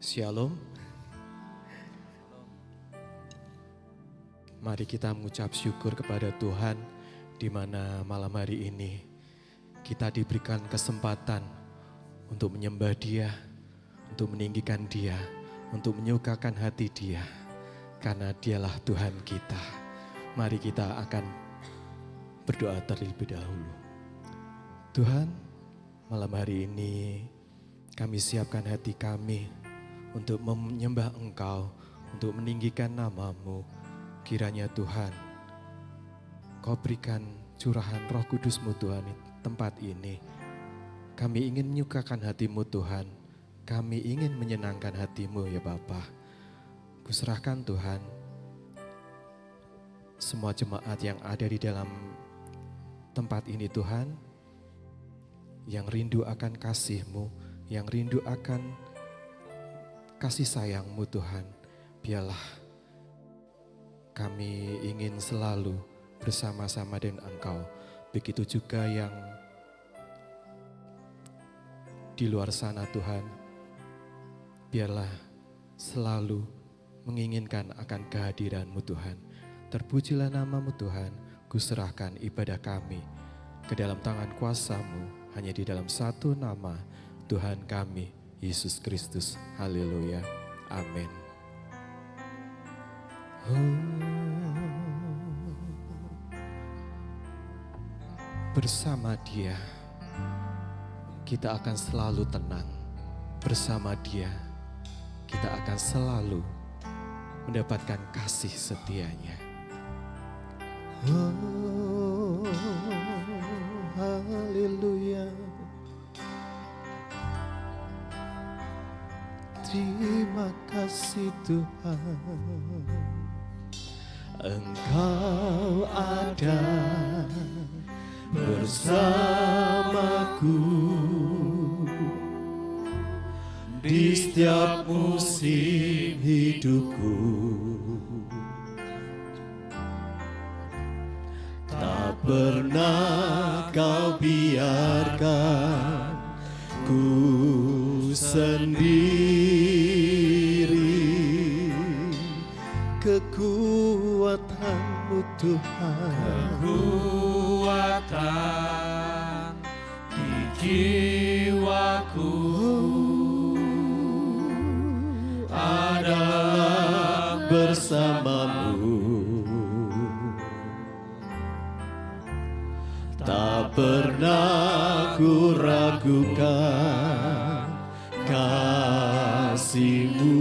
Shalom. Mari kita mengucap syukur kepada Tuhan di mana malam hari ini kita diberikan kesempatan untuk menyembah Dia, untuk meninggikan Dia, untuk menyukakan hati Dia, karena Dialah Tuhan kita. Mari kita akan berdoa terlebih dahulu. Tuhan, malam hari ini kami siapkan hati kami untuk menyembah Engkau, untuk meninggikan nama-Mu. Kiranya Tuhan, Kau berikan curahan Roh Kudus-Mu Tuhan di tempat ini. Kami ingin menyukakan hati-Mu Tuhan, kami ingin menyenangkan hati-Mu ya Bapa. Kuserahkan Tuhan, semua jemaat yang ada di dalam tempat ini Tuhan, yang rindu akan kasih-Mu, yang rindu akan kasih sayang-Mu Tuhan, biarlah kami ingin selalu bersama-sama dengan Engkau. Begitu juga yang di luar sana Tuhan, biarlah selalu menginginkan akan kehadiran-Mu Tuhan. Terpujilah nama-Mu Tuhan, kuserahkan ibadah kami ke dalam tangan kuasa-Mu, hanya di dalam satu nama, Tuhan kami, Yesus Kristus. Haleluya. Amin. Bersama Dia, kita akan selalu tenang. Bersama Dia, kita akan selalu mendapatkan kasih setianya. Oh, haleluya. Terima kasih Tuhan, Engkau ada bersamaku di setiap musim hidupku. Tak pernah Kau biarkan ku sendiri. Kekuatan-Mu Tuhan, kekuatan di jiwaku adalah bersama-Mu. Tak pernah ku ragukan kasih-Mu.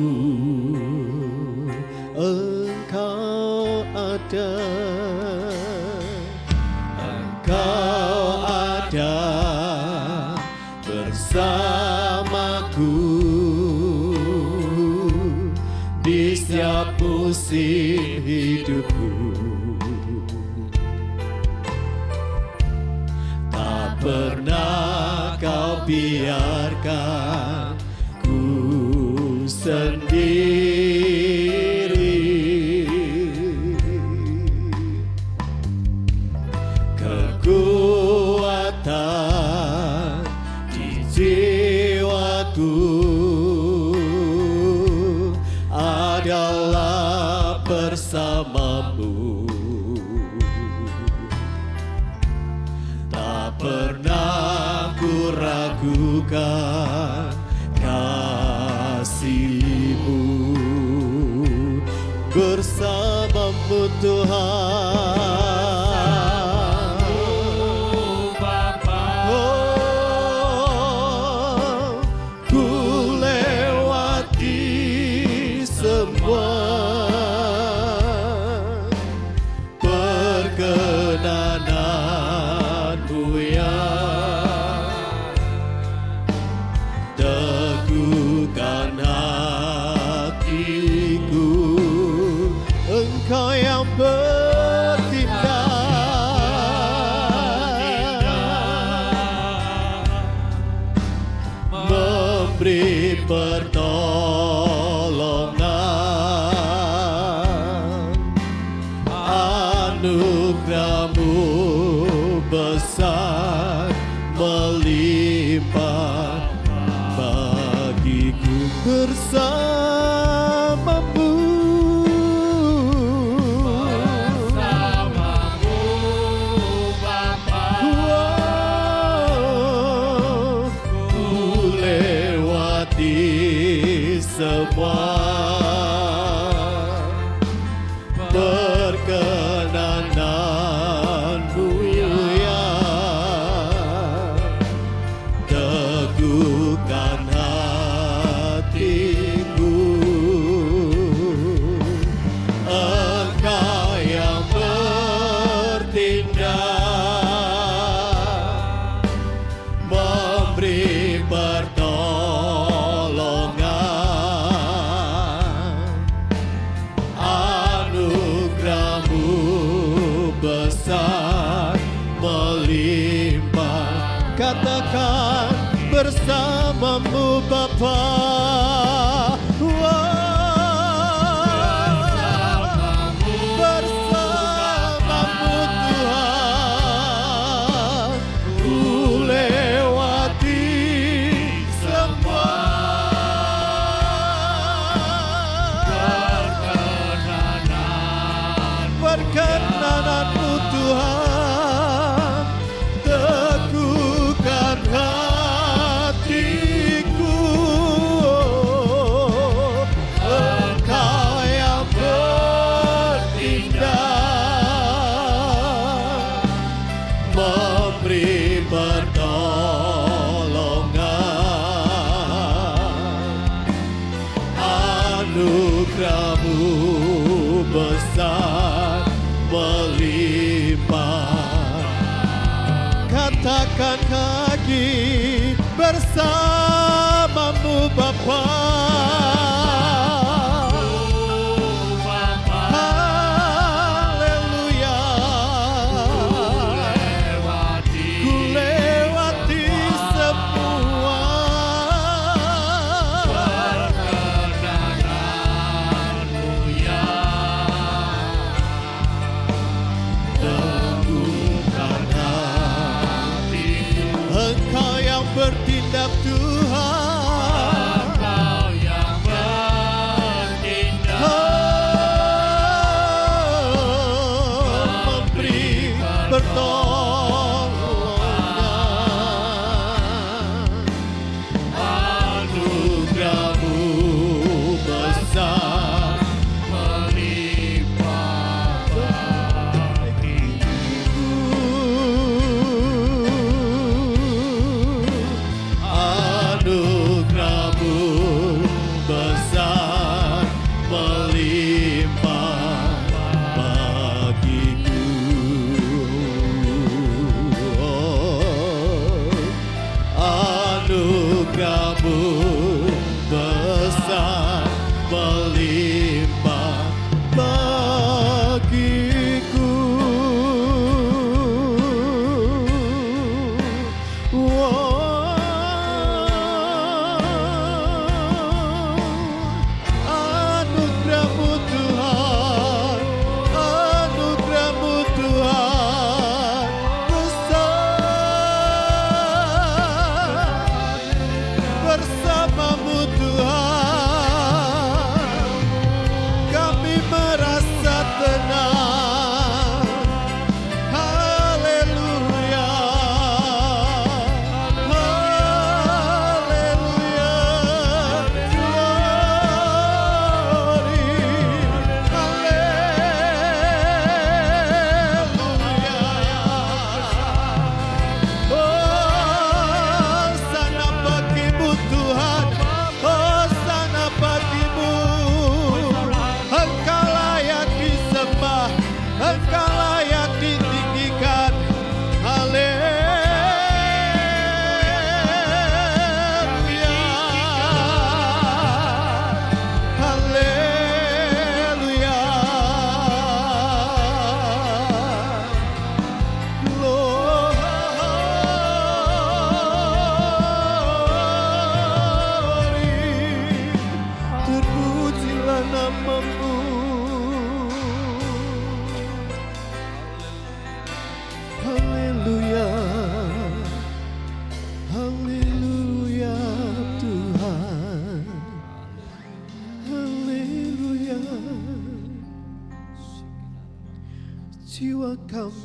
Engkau ada, Engkau ada bersamaku di setiap musim hidupku. Tak pernah Kau biarkan ku sendiri. Kekuatan di jiwaku adalah bersama-Mu. Tak pernah ku ragukan kasih-Mu. Bersama-Mu Tuhan, perkenanan-Mu yang teguhkan hatiku. Engkau yang bertindak, memberi pertolongan. Anugerah-Mu besar melimpah bagiku. bersama bersamamu. Bersamamu Bapa, Ku lewati semua perkenananmu ya, teguhkan hatiku. Engkau yang bertindak, memberi pertolongan, anugerahmu besar melimpah. Katakan bersamamu Bapa. Bersamamu Tuhan, ku lewati semua perkenanan-Mu Tuhan, teguhkan hatiku. Engkau yang bertindak, memberi pertolongan, anugerahmu besar melimpah. Katakan lagi, bersamamu Bapa. Haleluya. Ku lewati semua perkenananmu ya, teguhkan hatiku. Engkau yang bertindak Tuhan, Engkau yang bertindak, memberi pertolongan, anugerahmu besar melimpah anugerahmu besar melimpah bagiku.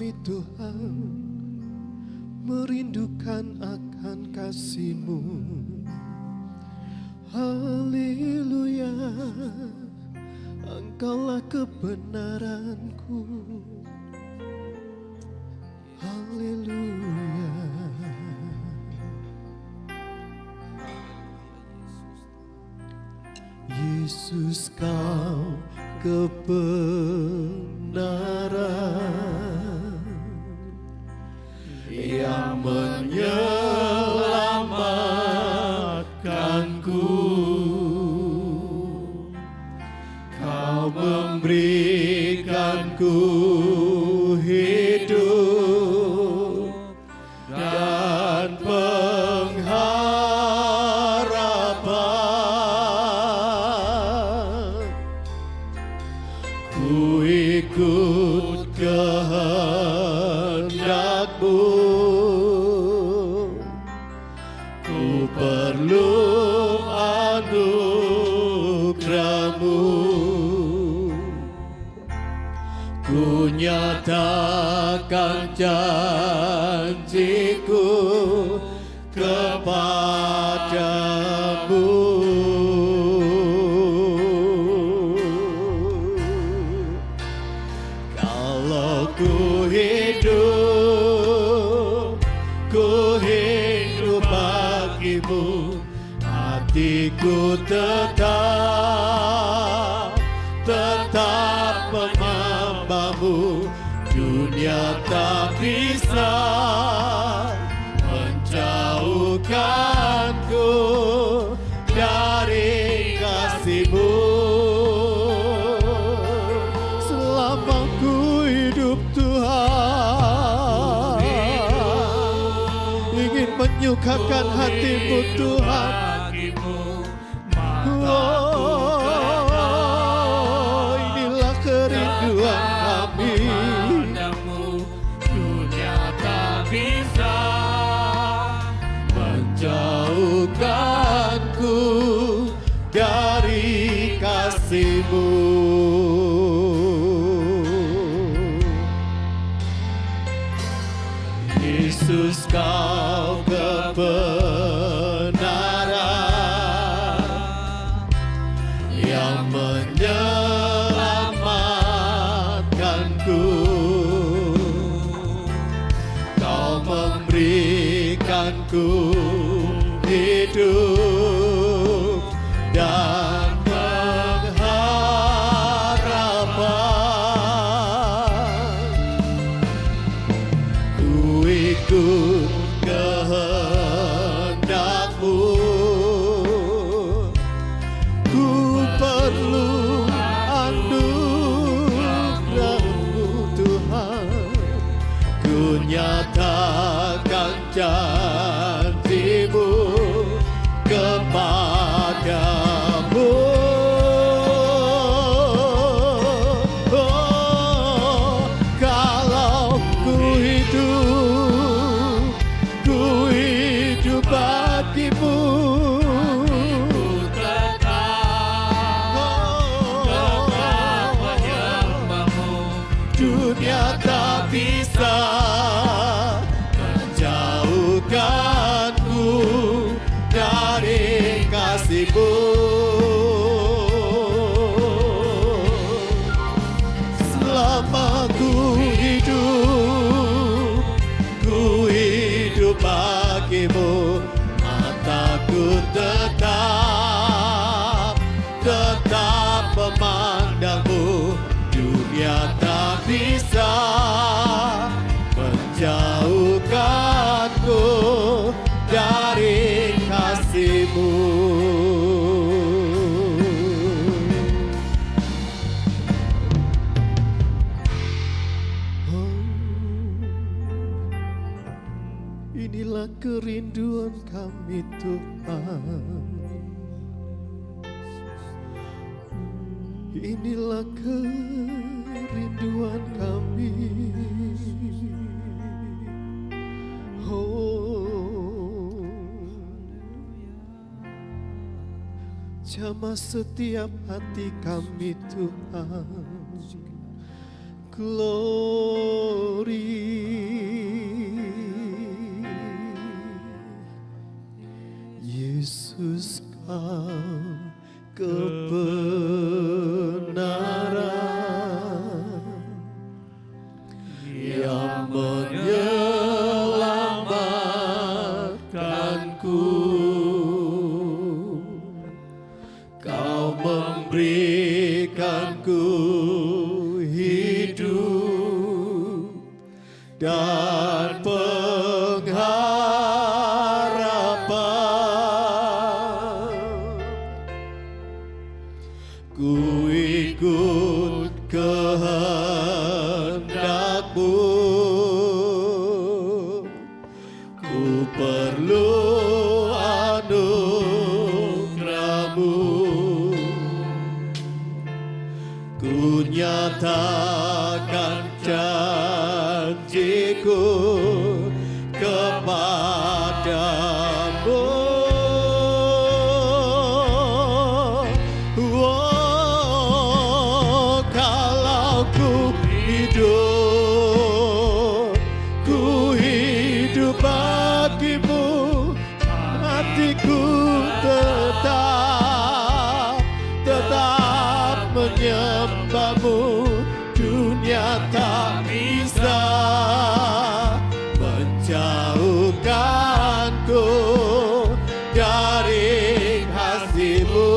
kami Tuhan merindukan akan kasih-Mu. Haleluya, Engkaulah kebenaranku. Haleluya. Yesus, Kau kebenaran yang menyelamatkanku. Kau memberikanku hidup dan pengharapan. Ku ikut kehendak-Mu, ku perlu anugerah-Mu. Ku nyatakan janjiku kepadamu. Kalau ku hidup bagi-Mu, hatiku tetap menambah-Mu. Dunia tak bisa menjauhkanku dari kasih-Mu. Selama ku hidup Tuhan, ingin menyukakan hati-Mu Tuhan. Inilah kerinduan kami. Dunia tak bisa Menjauhkanku dari kasih-Mu. Yesus, Kau kebenaran yang menyelamatkanku. Kau memberikanku hidup dan pengharapan. Ku ikut kehendak-Mu, ku perlu anugerah-Mu Tuhan. Ku nyatakan janji-Mu kepadamu. Oh, kalau ku hidup bagi-Mu, dunia tak bisa menjauhkanku dari kasih-Mu. Selama ku hidup bagi-Mu, mataku tetap memandang-Mu. Dunia tak bisa menjauhkanku dari kasih-Mu. Inilah kerinduan kami Tuhan. Inilah kerinduan kami. Oh, jamah setiap hati kami Tuhan. glory. Yesus kau kebenaran yang menyelamatkanku. Kau memberikanku hidup dan pengharapan. Ku ikut kehendak-Mu, ku perlu anugerah-Mu. Ku nyatakan janjiku kepadamu. Oh, kalau ku hidup bagimu, hatiku tetap menyembah-Mu. Dunia tak bisa menjauhkanku dari kasih-Mu.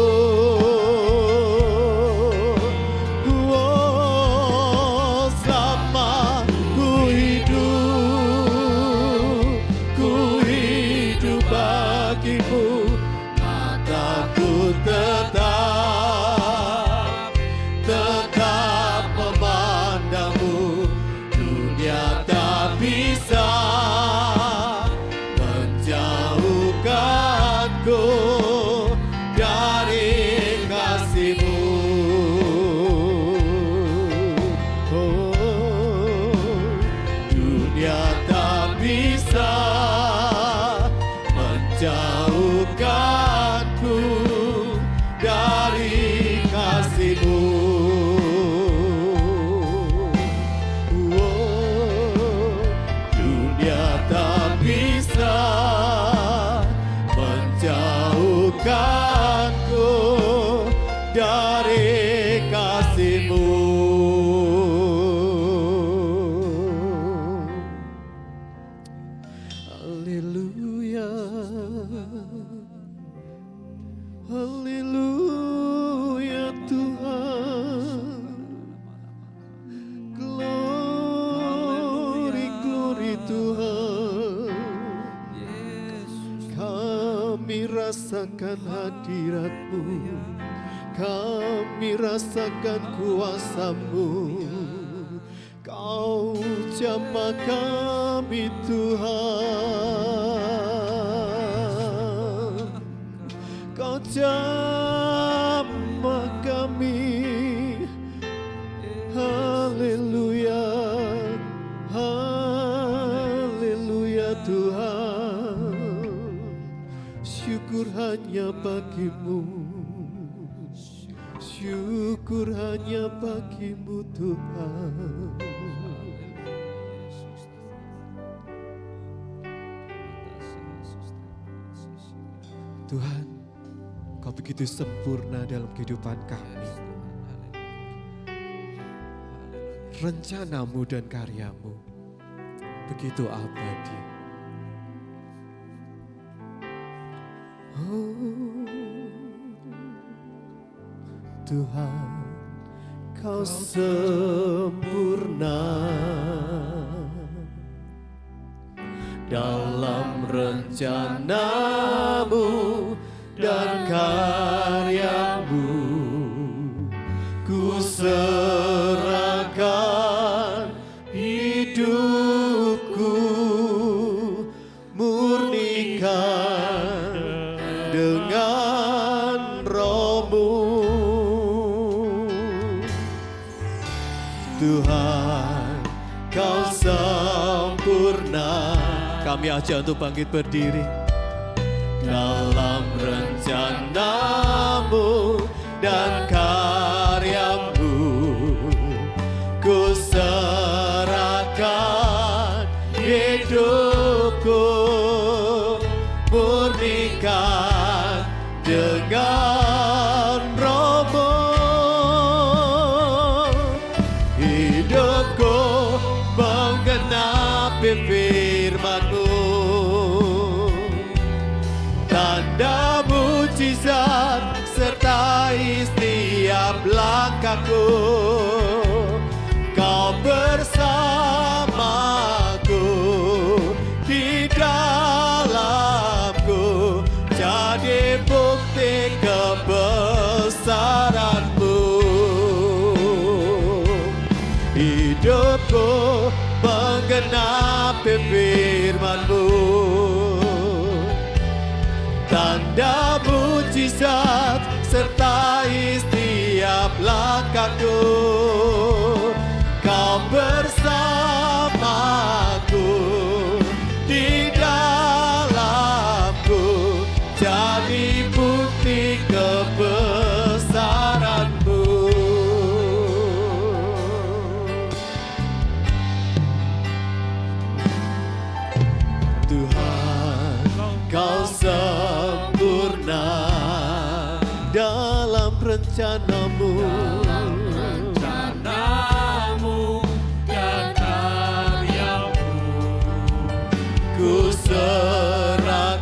Oh, selama ku hidup bagimu, mataku tetap memandang-Mu. Dunia tak bisa menjauhkanku dari kasih-Mu. Oh, dunia tak bisa menjauhkanku dari kasih-Mu. Oh, dunia tak bisa menjauhkanku dari kasih-Mu. Haleluya, haleluya Tuhan. Glory, glory Tuhan. Kami rasakan hadirat-Mu, kami rasakan kuasa-Mu. Kau jamah kami Tuhan, Kau jamah kami. Haleluya, haleluya Tuhan. Syukur hanya bagi-Mu, syukur hanya bagi-Mu Tuhan. Tuhan, Kau begitu sempurna dalam kehidupan kami. Rencana-Mu dan karya-Mu begitu abadi. Oh, Tuhan, Kau sempurna dalam rencana-Mu dan karya-Mu. Ku serahkan hidupku, murnikan dengan Roh-Mu. Tuhan, Kau sempurna. Kami ajak untuk bangkit berdiri. Dalam rencana-Mu dan karya-Mu, ku serahkan hidupku murnikan dengan Rohmu. Hidupku menggenapi firman-Mu, tanda mujizat sertai setiap langkahku. Kau bersamaku di dalamku, jadi bukti kebesaran-Mu. Hidupku menggenapi firman-Mu, tanda mujizat sertai setiap langkahku. Kau bersamaku di dalamku, jadi bukti kebesaran-Mu. Tuhan, Kau sempurna dalam rencana-Mu. Dan karyamu, Ku serahkan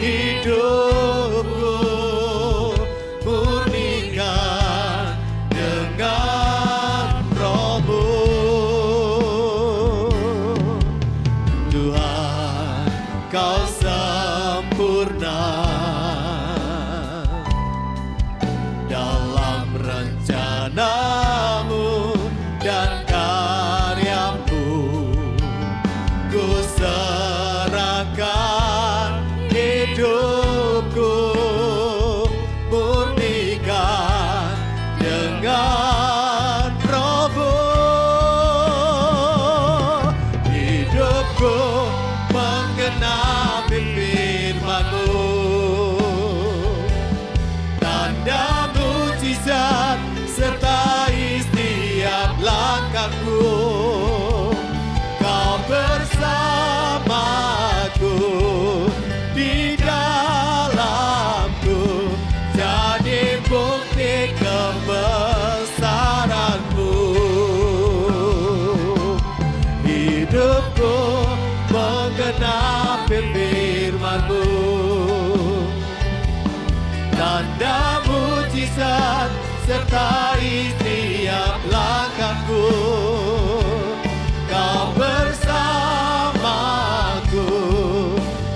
hidupku, murnikan dengan Roh-Mu. Tuhan, Kau sempurna dalam rencana-Mu dan karya-Mu. Ku serahkan hidupku, murnikan dengan Roh-Mu. Hidupku menggenapi firman-Mu, tanda mujizat sertai setiap langkahku. Kau bersamaku di dalamku, jadi bukti kebesaran-Mu. Hidupku menggenapi firman-Mu, tanda mujizat sertai setiap langkahku. Kau bersamaku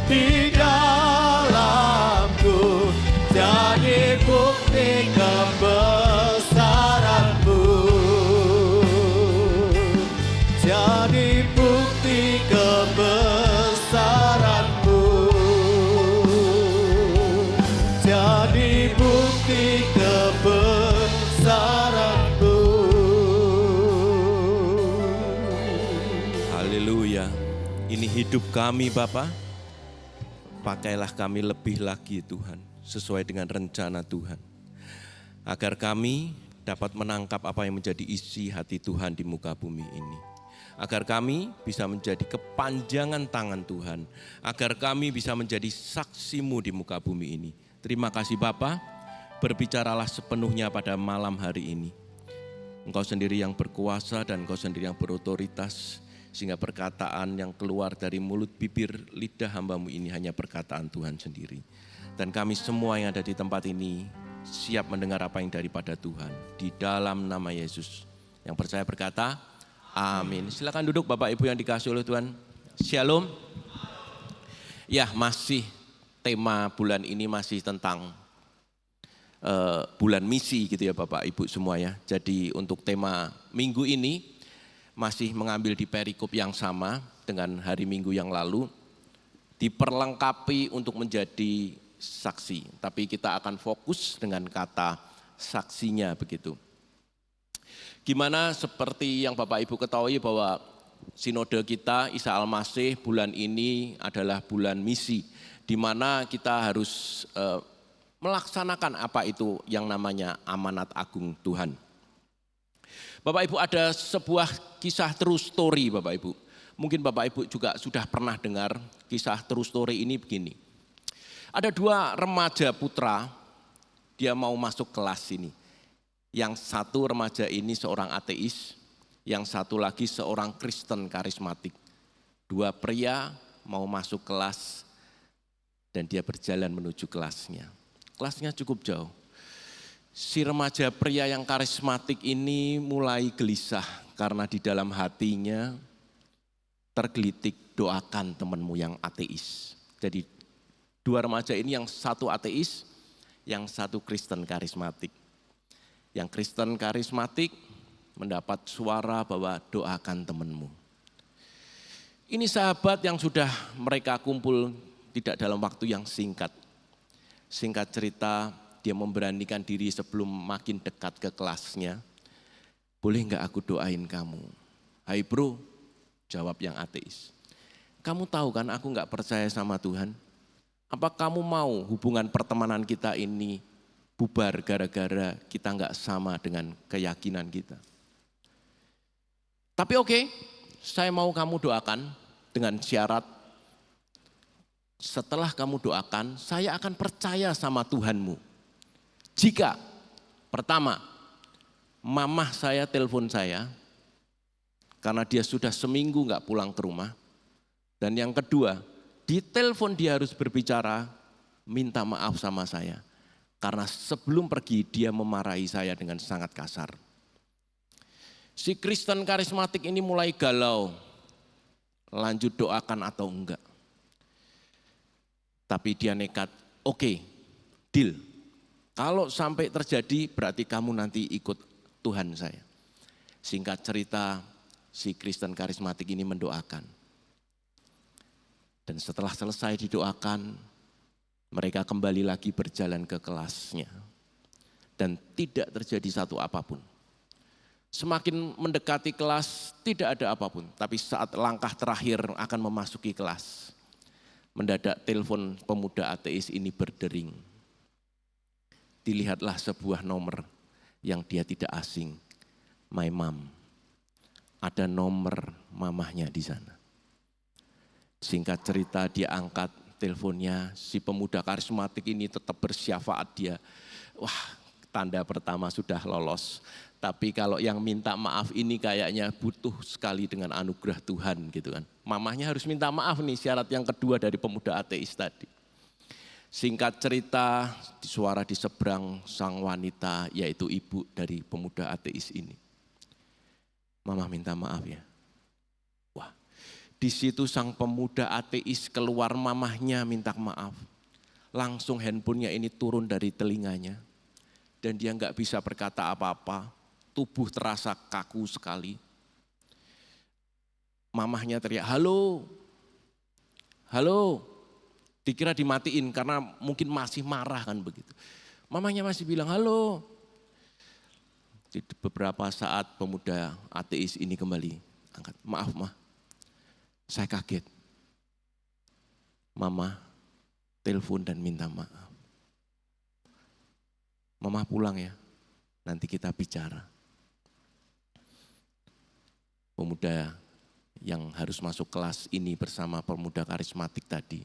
di dalamku, jadi bukti kebesaran-Mu. Jadi bukti kebesaran-Mu. Jadi bukti kebesaran-Mu. Haleluya. Ini hidup kami Bapa. Pakailah kami lebih lagi Tuhan, sesuai dengan rencana Tuhan. Agar kami dapat menangkap apa yang menjadi isi hati Tuhan di muka bumi ini. Agar kami bisa menjadi kepanjangan tangan Tuhan. Agar kami bisa menjadi saksi-Mu di muka bumi ini. Terima kasih Bapa, berbicaralah sepenuhnya pada malam hari ini. Engkau sendiri yang berkuasa dan Engkau sendiri yang berotoritas. Sehingga perkataan yang keluar dari mulut, bibir, lidah hamba-Mu ini hanya perkataan Tuhan sendiri. Dan kami semua yang ada di tempat ini siap mendengar apa yang daripada Tuhan. Di dalam nama Yesus. Yang percaya berkata, amin. Silakan duduk Bapak Ibu yang dikasihi oleh Tuhan. Shalom. Ya, masih tema bulan ini masih tentang bulan misi gitu ya Bapak Ibu semua ya. Jadi untuk tema minggu ini masih mengambil di perikop yang sama dengan hari Minggu yang lalu. Diperlengkapi untuk menjadi saksi. Tapi kita akan fokus dengan kata saksinya begitu. Gimana seperti yang Bapak Ibu ketahui bahwa sinode kita Isa Al-Masih bulan ini adalah bulan misi. Di mana kita harus melaksanakan apa itu yang namanya amanat agung Tuhan. Bapak Ibu, ada sebuah kisah true story Bapak Ibu. mungkin Bapak Ibu juga sudah pernah dengar kisah true story ini begini. Ada dua remaja putra, dia mau masuk kelas ini. Yang satu remaja ini seorang ateis, yang satu lagi seorang Kristen karismatik. Dua pria mau masuk kelas dan dia berjalan menuju kelasnya. Kelasnya cukup jauh. Si remaja pria yang karismatik ini mulai gelisah karena di dalam hatinya tergelitik, doakan temanmu yang ateis. Jadi dua remaja ini yang satu ateis, yang satu Kristen karismatik. Yang Kristen karismatik mendapat suara bahwa doakan temanmu. Ini sahabat yang sudah mereka kumpul tidak dalam waktu yang singkat. Singkat cerita, dia memberanikan diri sebelum makin dekat ke kelasnya. Boleh enggak aku doain kamu? Hai bro, jawab yang ateis. Kamu tahu kan aku enggak percaya sama Tuhan? Apa kamu mau hubungan pertemanan kita ini bubar gara-gara kita enggak sama dengan keyakinan kita? Tapi oke, saya mau kamu doakan dengan syarat setelah kamu doakan, saya akan percaya sama Tuhanmu. Jika pertama, mamah saya telepon saya, karena dia sudah seminggu enggak pulang ke rumah. Dan yang kedua, di telepon dia harus berbicara, minta maaf sama saya. Karena sebelum pergi dia memarahi saya dengan sangat kasar. Si Kristen karismatik ini mulai galau, lanjut doakan atau enggak. Tapi dia nekat, oke, deal. Kalau sampai terjadi berarti kamu nanti ikut Tuhan saya. Singkat cerita, si Kristen karismatik ini mendoakan. Dan setelah selesai didoakan, mereka kembali lagi berjalan ke kelasnya. Dan tidak terjadi satu apapun. Semakin mendekati kelas, tidak ada apapun. Tapi saat langkah terakhir akan memasuki kelas, mendadak telepon pemuda ateis ini berdering. Dilihatlah sebuah nomor yang dia tidak asing. My mom. Ada nomor mamahnya di sana. Singkat cerita dia angkat teleponnya, si pemuda karismatik ini tetap bersyafaat dia. Wah, tanda pertama sudah lolos. Tapi kalau yang minta maaf ini kayaknya butuh sekali dengan anugerah Tuhan gitu kan. Mamahnya harus minta maaf nih, syarat yang kedua dari pemuda ateis tadi. Singkat cerita, suara di seberang sang wanita yaitu ibu dari pemuda ateis ini. Mama minta maaf ya. Wah, di situ sang pemuda ateis keluar mamahnya minta maaf. Langsung handphonenya ini turun dari telinganya. Dan dia nggak bisa berkata apa-apa. Tubuh terasa kaku sekali. Mamahnya teriak, halo, halo. Dikira dimatiin karena mungkin masih marah kan begitu. Mamahnya masih bilang, halo. Di beberapa saat pemuda ateis ini kembali angkat, maaf mah, saya kaget. Mama telepon dan minta maaf. Mama pulang ya, nanti kita bicara. Pemuda yang harus masuk kelas ini bersama pemuda karismatik tadi.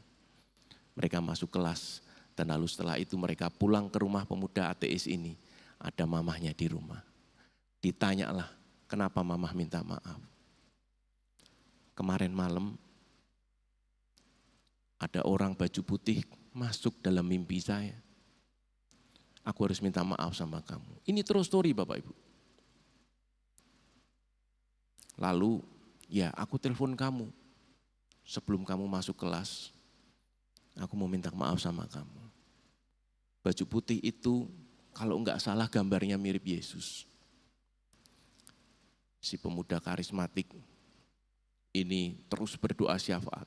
Mereka masuk kelas dan lalu setelah itu mereka pulang ke rumah pemuda ateis ini. Ada mamahnya di rumah. Ditanyalah, kenapa mamah minta maaf? Kemarin malam ada orang baju putih masuk dalam mimpi saya. Aku harus minta maaf sama kamu. Ini true story Bapak Ibu. Lalu ya aku telepon kamu sebelum kamu masuk kelas. Aku mau minta maaf sama kamu. Baju putih itu kalau enggak salah gambarnya mirip Yesus. Si pemuda karismatik ini terus berdoa syafaat.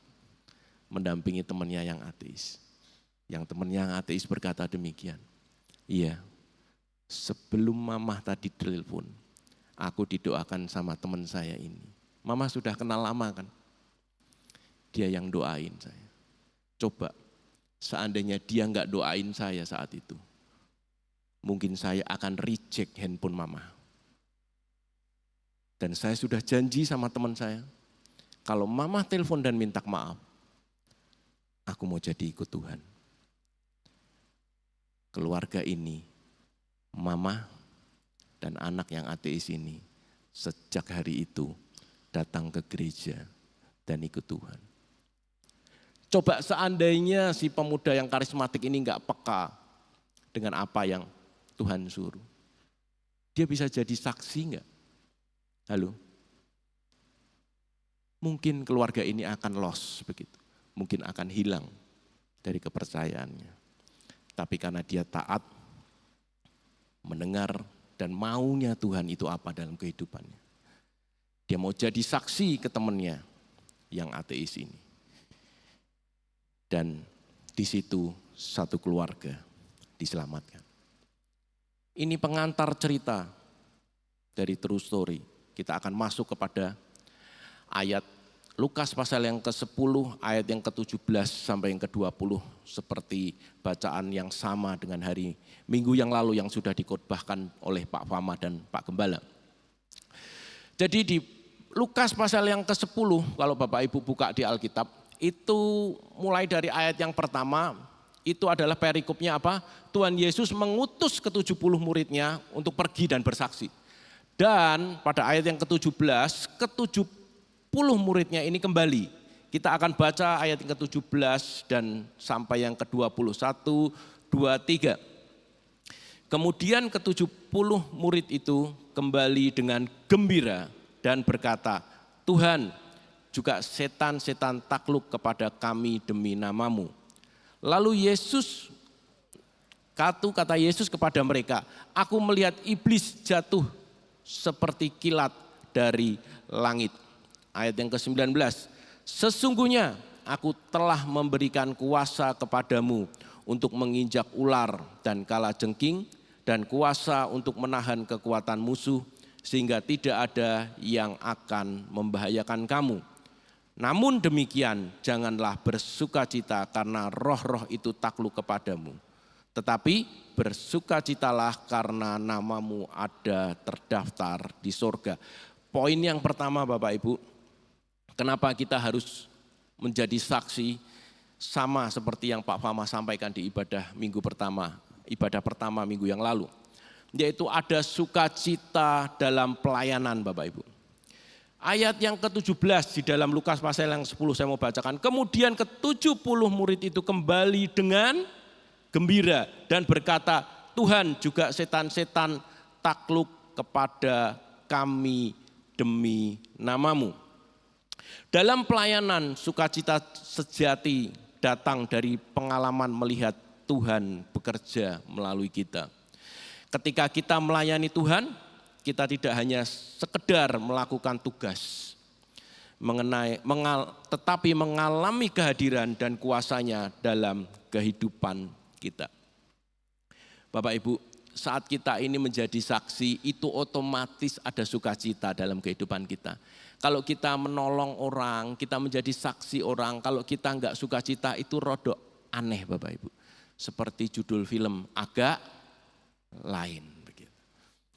Mendampingi temannya yang ateis. Yang temannya yang ateis berkata demikian. Iya, sebelum mamah tadi telepon, aku didoakan sama teman saya ini. Mama sudah kenal lama kan? Dia yang doain saya. Coba, seandainya dia enggak doain saya saat itu, mungkin saya akan reject handphone mama. Dan saya sudah janji sama teman saya, kalau mama telepon dan minta maaf, aku mau jadi ikut Tuhan. Keluarga ini, mama dan anak yang ateis ini, sejak hari itu datang ke gereja dan ikut Tuhan. Coba seandainya si pemuda yang karismatik ini enggak peka dengan apa yang Tuhan suruh. Dia bisa jadi saksi enggak? Halo? Mungkin keluarga ini akan lost begitu. Mungkin akan hilang dari kepercayaannya. Tapi karena dia taat, mendengar dan maunya Tuhan itu apa dalam kehidupannya. Dia mau jadi saksi ke temannya yang ateis ini. Dan di situ satu keluarga diselamatkan. Ini pengantar cerita dari True Story. Kita akan masuk kepada ayat Lukas pasal yang ke-10, ayat yang ke-17 sampai yang ke-20. Seperti bacaan yang sama dengan hari Minggu yang lalu yang sudah dikhotbahkan oleh Pak Fama dan Pak Gembala. Jadi di Lukas pasal yang ke-10, kalau Bapak Ibu buka di Alkitab, itu mulai dari ayat yang pertama, itu adalah perikopnya apa? Tuhan Yesus mengutus ke-70 muridnya untuk pergi dan bersaksi. Dan pada ayat yang ke-17, ke-70 muridnya ini kembali. Kita akan baca ayat yang ke-17 dan sampai yang ke-21, 23. Kemudian ke-70 murid itu kembali dengan gembira dan berkata, Tuhan, juga setan-setan takluk kepada kami demi namamu. Lalu kata Yesus kepada mereka, aku melihat iblis jatuh seperti kilat dari langit. Ayat yang ke-19, sesungguhnya aku telah memberikan kuasa kepadamu untuk menginjak ular dan kalajengking dan kuasa untuk menahan kekuatan musuh sehingga tidak ada yang akan membahayakan kamu. Namun demikian janganlah bersukacita karena roh-roh itu takluk kepadamu. Tetapi bersukacitalah karena namamu ada terdaftar di sorga. Poin yang pertama Bapak Ibu, kenapa kita harus menjadi saksi sama seperti yang Pak Fama sampaikan di ibadah pertama minggu yang lalu. Yaitu ada sukacita dalam pelayanan Bapak Ibu. Ayat yang ke-17 di dalam Lukas pasal yang 10 saya mau bacakan. Kemudian ke-70 murid itu kembali dengan gembira dan berkata, Tuhan juga setan-setan takluk kepada kami demi namamu. Dalam pelayanan sukacita sejati datang dari pengalaman melihat Tuhan bekerja melalui kita. Ketika kita melayani Tuhan, kita tidak hanya sekedar melakukan tugas, tetapi mengalami kehadiran dan kuasanya dalam kehidupan kita. Bapak Ibu, saat kita ini menjadi saksi, itu otomatis ada sukacita dalam kehidupan kita. Kalau kita menolong orang, kita menjadi saksi orang, kalau kita enggak sukacita itu rodok aneh Bapak Ibu. Seperti judul film agak lain.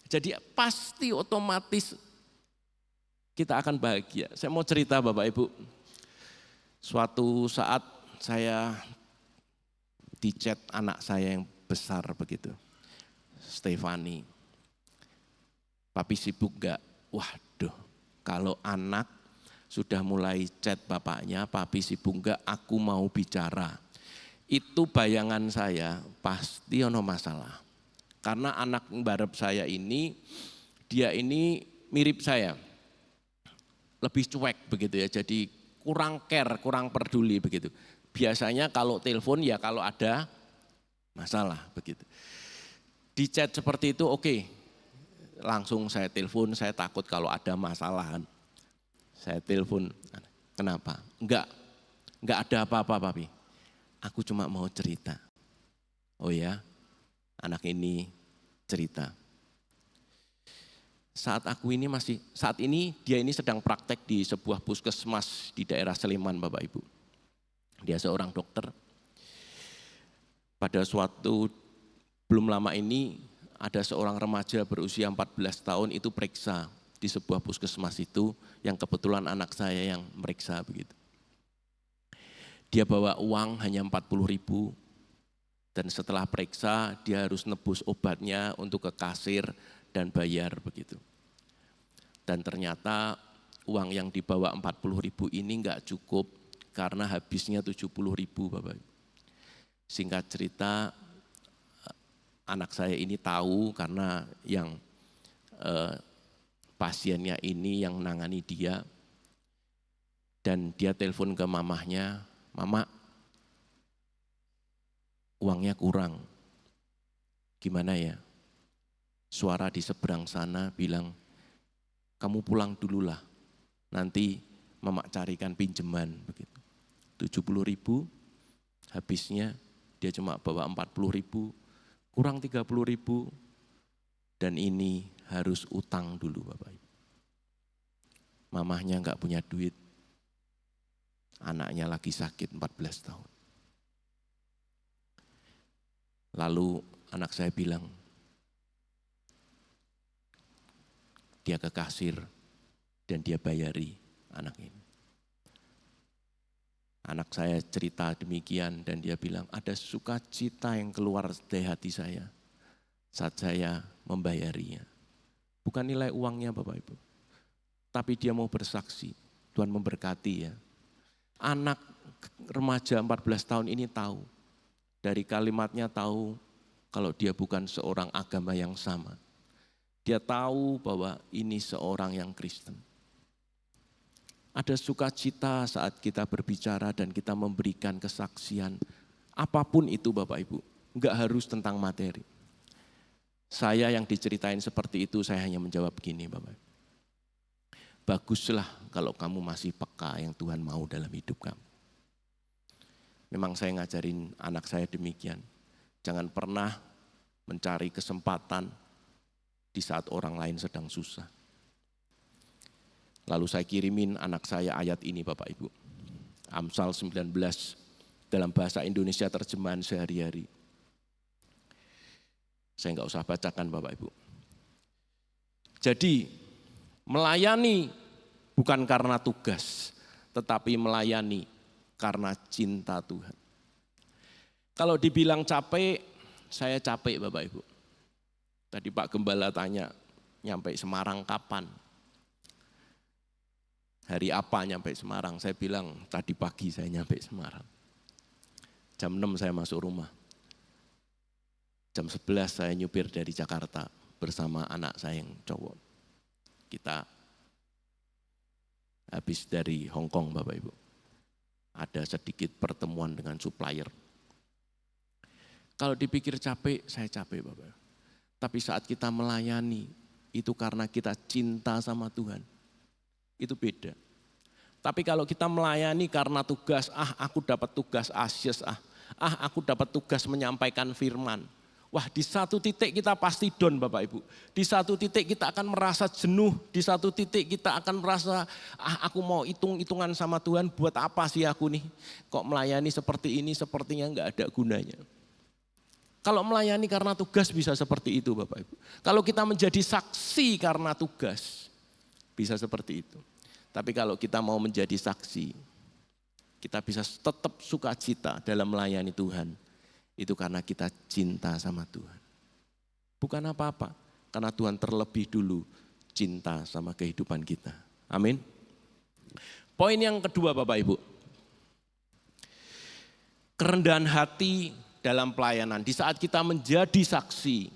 Jadi pasti otomatis kita akan bahagia. Saya mau cerita Bapak Ibu, suatu saat saya di chat anak saya yang besar begitu, Stefani, papi sibuk gak? Waduh, kalau anak sudah mulai chat bapaknya, papi sibuk gak? Aku mau bicara. Itu bayangan saya pasti ono masalah. Karena anak barep saya ini, dia ini mirip saya. Lebih cuek begitu ya, jadi kurang care, kurang peduli begitu. Biasanya kalau telepon ya kalau ada masalah begitu. Di chat seperti itu oke, langsung saya telepon, saya takut kalau ada masalah. Saya telepon, kenapa? Enggak ada apa-apa papi. Aku cuma mau cerita. Oh ya? Anak ini cerita. Saat ini dia ini sedang praktek di sebuah puskesmas di daerah Sleman Bapak Ibu. Dia seorang dokter. Pada suatu belum lama ini ada seorang remaja berusia 14 tahun itu periksa. di sebuah puskesmas itu yang kebetulan anak saya yang meriksa begitu. Dia bawa uang hanya 40.000 dan setelah periksa dia harus nebus obatnya untuk ke kasir dan bayar begitu. Dan ternyata uang yang dibawa 40.000 ini enggak cukup karena habisnya 70.000 Bapak Ibu. Singkat cerita anak saya ini tahu karena yang pasiennya ini yang nangani dia dan dia telepon ke mamahnya, "Mama, uangnya kurang. Gimana ya?" Suara di seberang sana bilang, "Kamu pulang dululah, nanti Mama carikan pinjaman." Begitu. 70.000, habisnya dia cuma bawa 40.000, kurang 30.000, dan ini harus utang dulu Bapak Ibu. Mamahnya enggak punya duit, anaknya lagi sakit 14 tahun. Lalu anak saya bilang, dia ke kasir dan dia bayari anak ini. Anak saya cerita demikian dan dia bilang, ada sukacita yang keluar dari hati saya saat saya membayarinya. Bukan nilai uangnya Bapak Ibu, tapi dia mau bersaksi, Tuhan memberkati ya. Anak remaja 14 tahun ini tahu, dari kalimatnya tahu kalau dia bukan seorang agama yang sama. Dia tahu bahwa ini seorang yang Kristen. Ada sukacita saat kita berbicara dan kita memberikan kesaksian. Apapun itu Bapak Ibu, enggak harus tentang materi. Saya yang diceritain seperti itu, saya hanya menjawab begini Bapak Ibu. Baguslah kalau kamu masih peka yang Tuhan mau dalam hidup kamu. Memang saya ngajarin anak saya demikian. Jangan pernah mencari kesempatan di saat orang lain sedang susah. Lalu saya kirimin anak saya ayat ini Bapak Ibu. Amsal 19 dalam bahasa Indonesia terjemahan sehari-hari. Saya enggak usah bacakan Bapak Ibu. Jadi melayani bukan karena tugas, tetapi melayani karena cinta Tuhan. Kalau dibilang capek, saya capek Bapak Ibu. Tadi Pak Gembala tanya, nyampe Semarang kapan? Hari apa nyampe Semarang? Saya bilang, tadi pagi saya nyampe Semarang. Jam 6 saya masuk rumah. Jam 11 saya nyupir dari Jakarta bersama anak saya yang cowok. Kita habis dari Hong Kong Bapak Ibu. Ada sedikit pertemuan dengan supplier. Kalau dipikir capek, saya capek Bapak. Tapi saat kita melayani, itu karena kita cinta sama Tuhan. Itu beda. Tapi kalau kita melayani karena tugas, aku dapat tugas asyes, aku dapat tugas menyampaikan firman. Wah, di satu titik kita pasti down Bapak Ibu. Di satu titik kita akan merasa jenuh, di satu titik kita akan merasa, aku mau hitung-hitungan sama Tuhan, buat apa sih aku nih? Kok melayani seperti ini, sepertinya enggak ada gunanya. Kalau melayani karena tugas bisa seperti itu Bapak Ibu. Kalau kita menjadi saksi karena tugas, bisa seperti itu. Tapi kalau kita mau menjadi saksi, kita bisa tetap sukacita dalam melayani Tuhan. Itu karena kita cinta sama Tuhan. Bukan apa-apa, karena Tuhan terlebih dulu cinta sama kehidupan kita. Amin. Poin yang kedua Bapak Ibu. Kerendahan hati dalam pelayanan. Di saat kita menjadi saksi,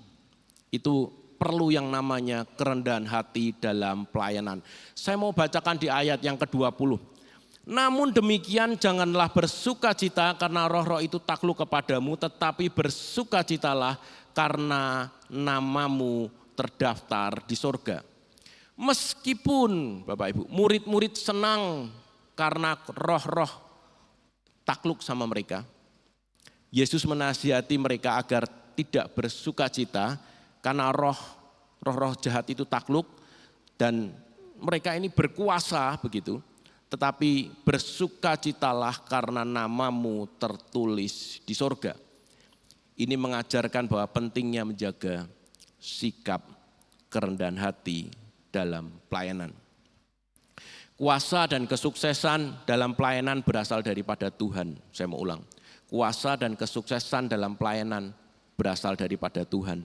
itu perlu yang namanya kerendahan hati dalam pelayanan. Saya mau bacakan di ayat yang ke-20. Namun demikian janganlah bersukacita karena roh-roh itu takluk kepadamu, tetapi bersukacitalah karena namamu terdaftar di sorga. Meskipun Bapak Ibu, murid-murid senang karena roh-roh takluk sama mereka, Yesus menasihati mereka agar tidak bersukacita karena roh-roh jahat itu takluk dan mereka ini berkuasa begitu. Tetapi bersukacitalah karena namamu tertulis di sorga. Ini mengajarkan bahwa pentingnya menjaga sikap kerendahan hati dalam pelayanan. Kuasa dan kesuksesan dalam pelayanan berasal daripada Tuhan. Saya mau ulang. Kuasa dan kesuksesan dalam pelayanan berasal daripada Tuhan,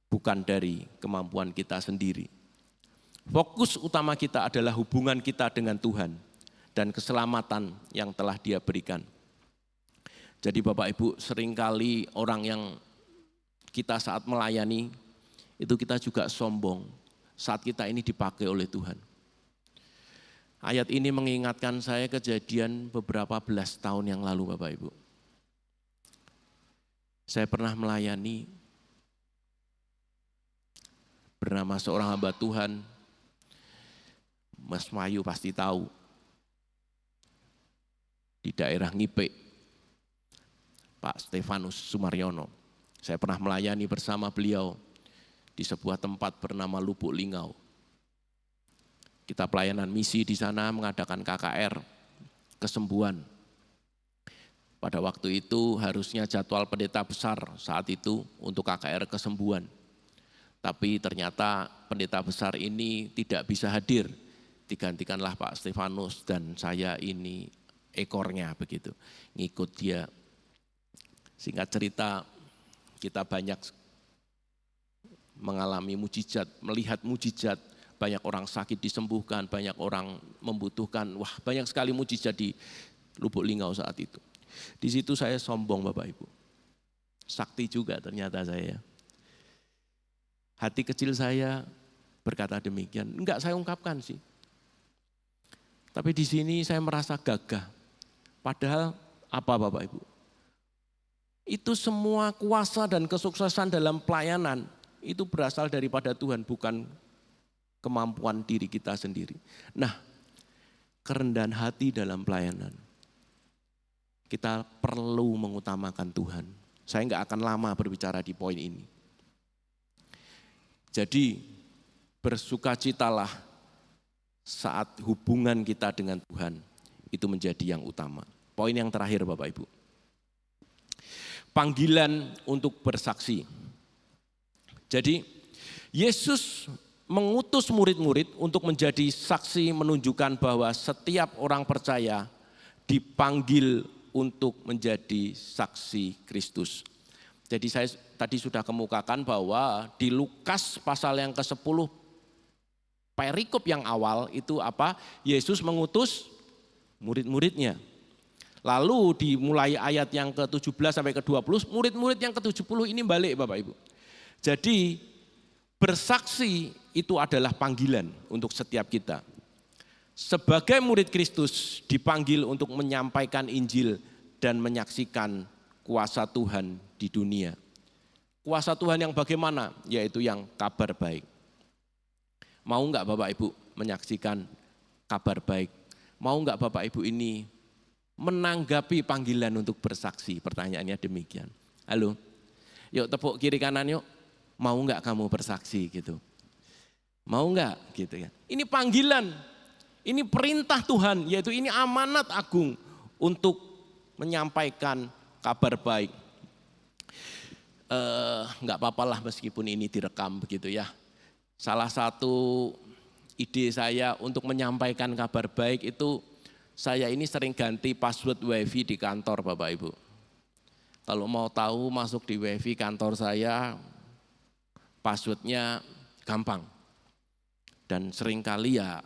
bukan dari kemampuan kita sendiri. Fokus utama kita adalah hubungan kita dengan Tuhan dan keselamatan yang telah Dia berikan. Jadi Bapak Ibu, seringkali orang yang kita saat melayani, itu kita juga sombong saat kita ini dipakai oleh Tuhan. Ayat ini mengingatkan saya kejadian beberapa belas tahun yang lalu Bapak Ibu. Saya pernah melayani bernama seorang hamba Tuhan, Mas Mayu pasti tahu, di daerah Ngipe, Pak Stefanus Sumaryono. Saya pernah melayani bersama beliau di sebuah tempat bernama Lubuk Lingau. Kita pelayanan misi di sana mengadakan KKR, kesembuhan. Pada waktu itu harusnya jadwal pendeta besar saat itu untuk KKR kesembuhan. Tapi ternyata pendeta besar ini tidak bisa hadir. Digantikanlah Pak Stefanus dan saya ini ekornya begitu, ngikut dia. Singkat cerita, kita banyak mengalami mujizat, melihat mujizat, banyak orang sakit disembuhkan, banyak orang membutuhkan, wah banyak sekali mujizat di Lubuk Lingau saat itu. Di situ saya sombong Bapak Ibu, sakti juga ternyata saya. Hati kecil saya berkata demikian, enggak saya ungkapkan sih. Tapi di sini saya merasa gagah, padahal apa Bapak Ibu? Itu semua kuasa dan kesuksesan dalam pelayanan itu berasal daripada Tuhan, bukan kemampuan diri kita sendiri. Nah, kerendahan hati dalam pelayanan, kita perlu mengutamakan Tuhan. Saya enggak akan lama berbicara di poin ini. Jadi, bersukacitalah saat hubungan kita dengan Tuhan itu menjadi yang utama. Poin yang terakhir Bapak Ibu. Panggilan untuk bersaksi. Jadi, Yesus mengutus murid-murid untuk menjadi saksi, menunjukkan bahwa setiap orang percaya dipanggil untuk menjadi saksi Kristus. Jadi saya tadi sudah kemukakan bahwa di Lukas pasal yang ke-10 perikop yang awal itu apa? Yesus mengutus murid-muridnya. Lalu dimulai ayat yang ke-17 sampai ke-20, murid-murid yang ke-70 ini balik Bapak Ibu. Jadi bersaksi itu adalah panggilan untuk setiap kita. Sebagai murid Kristus dipanggil untuk menyampaikan Injil dan menyaksikan kuasa Tuhan di dunia. Kuasa Tuhan yang bagaimana? Yaitu yang kabar baik. Mau enggak Bapak Ibu menyaksikan kabar baik? Mau enggak Bapak Ibu ini menanggapi panggilan untuk bersaksi? Pertanyaannya demikian. Halo, yuk tepuk kiri kanan yuk. Mau enggak kamu bersaksi gitu? Mau enggak gitu ya? Ini panggilan, ini perintah Tuhan, yaitu ini amanat agung untuk menyampaikan kabar baik. Enggak apa-apalah meskipun ini direkam begitu ya. Salah satu ide saya untuk menyampaikan kabar baik itu, saya ini sering ganti password WiFi di kantor Bapak Ibu. Kalau mau tahu masuk di WiFi kantor saya, passwordnya gampang. Dan seringkali ya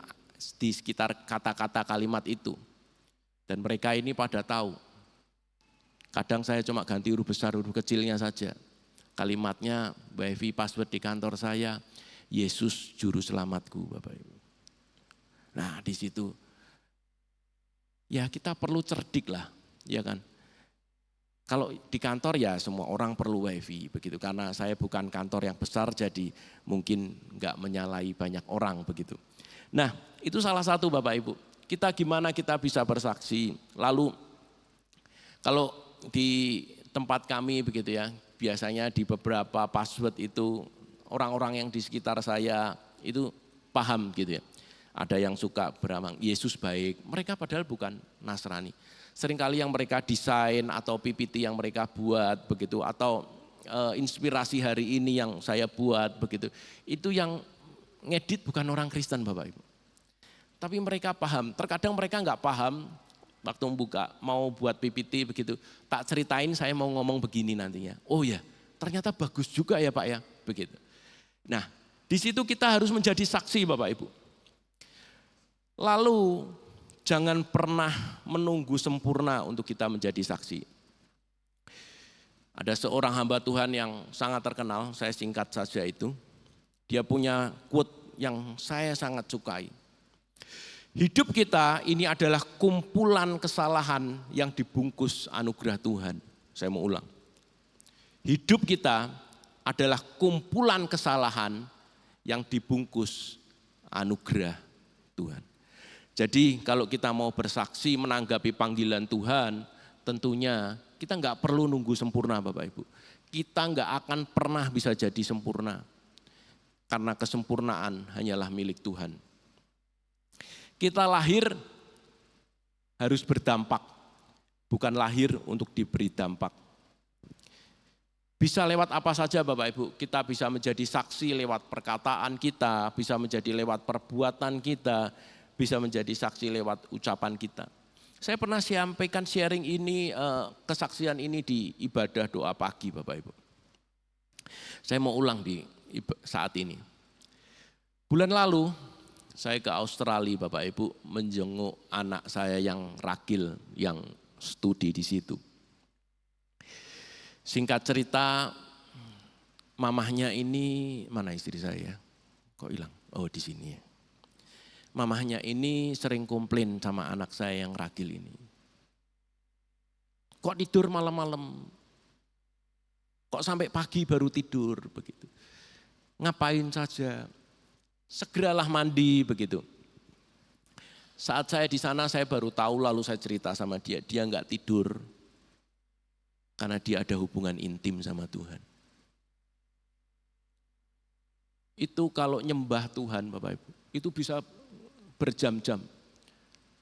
di sekitar kata-kata kalimat itu. Dan mereka ini pada tahu. Kadang saya cuma ganti huruf besar, huruf kecilnya saja. Kalimatnya WiFi password di kantor saya, Yesus juru selamatku Bapak Ibu. Nah di situ ya kita perlu cerdik lah, ya kan. Kalau di kantor ya semua orang perlu WiFi begitu, karena saya bukan kantor yang besar jadi mungkin enggak menyalahi banyak orang begitu. Nah itu salah satu Bapak Ibu, kita gimana kita bisa bersaksi. Lalu kalau di tempat kami begitu ya, biasanya di beberapa password itu orang-orang yang di sekitar saya itu paham gitu ya. Ada yang suka beramang Yesus baik, mereka padahal bukan Nasrani. Seringkali yang mereka desain atau PPT yang mereka buat begitu, atau inspirasi hari ini yang saya buat begitu, itu yang ngedit bukan orang Kristen Bapak Ibu. Tapi mereka paham, terkadang mereka nggak paham waktu membuka, mau buat PPT begitu. Tak ceritain saya mau ngomong begini nantinya. Oh ya, ternyata bagus juga ya Pak ya, begitu. Nah, di situ kita harus menjadi saksi Bapak Ibu. Lalu jangan pernah menunggu sempurna untuk kita menjadi saksi. Ada seorang hamba Tuhan yang sangat terkenal, saya singkat saja itu. Dia punya quote yang saya sangat sukai. Hidup kita ini adalah kumpulan kesalahan yang dibungkus anugerah Tuhan. Saya mau ulang. Hidup kita adalah kumpulan kesalahan yang dibungkus anugerah Tuhan. Jadi kalau kita mau bersaksi menanggapi panggilan Tuhan, tentunya kita nggak perlu nunggu sempurna Bapak Ibu. Kita nggak akan pernah bisa jadi sempurna. Karena kesempurnaan hanyalah milik Tuhan. Kita lahir harus berdampak, bukan lahir untuk diberi dampak. Bisa lewat apa saja Bapak Ibu, kita bisa menjadi saksi lewat perkataan kita, bisa menjadi lewat perbuatan kita, bisa menjadi saksi lewat ucapan kita. Saya pernah sampaikan sharing ini, kesaksian ini di ibadah doa pagi Bapak Ibu. Saya mau ulang di saat ini. Bulan lalu saya ke Australia Bapak Ibu menjenguk anak saya yang ragil, yang studi di situ. Singkat cerita, mamahnya ini, mana istri saya? Kok hilang? Oh di sini ya. Mamahnya ini sering komplain sama anak saya yang ragil ini. Kok tidur malam-malam? Kok sampai pagi baru tidur begitu? Ngapain saja? Segeralah mandi begitu. Saat saya di sana saya baru tahu, lalu saya cerita sama dia enggak tidur karena dia ada hubungan intim sama Tuhan. Itu kalau nyembah Tuhan Bapak Ibu, itu bisa berjam-jam.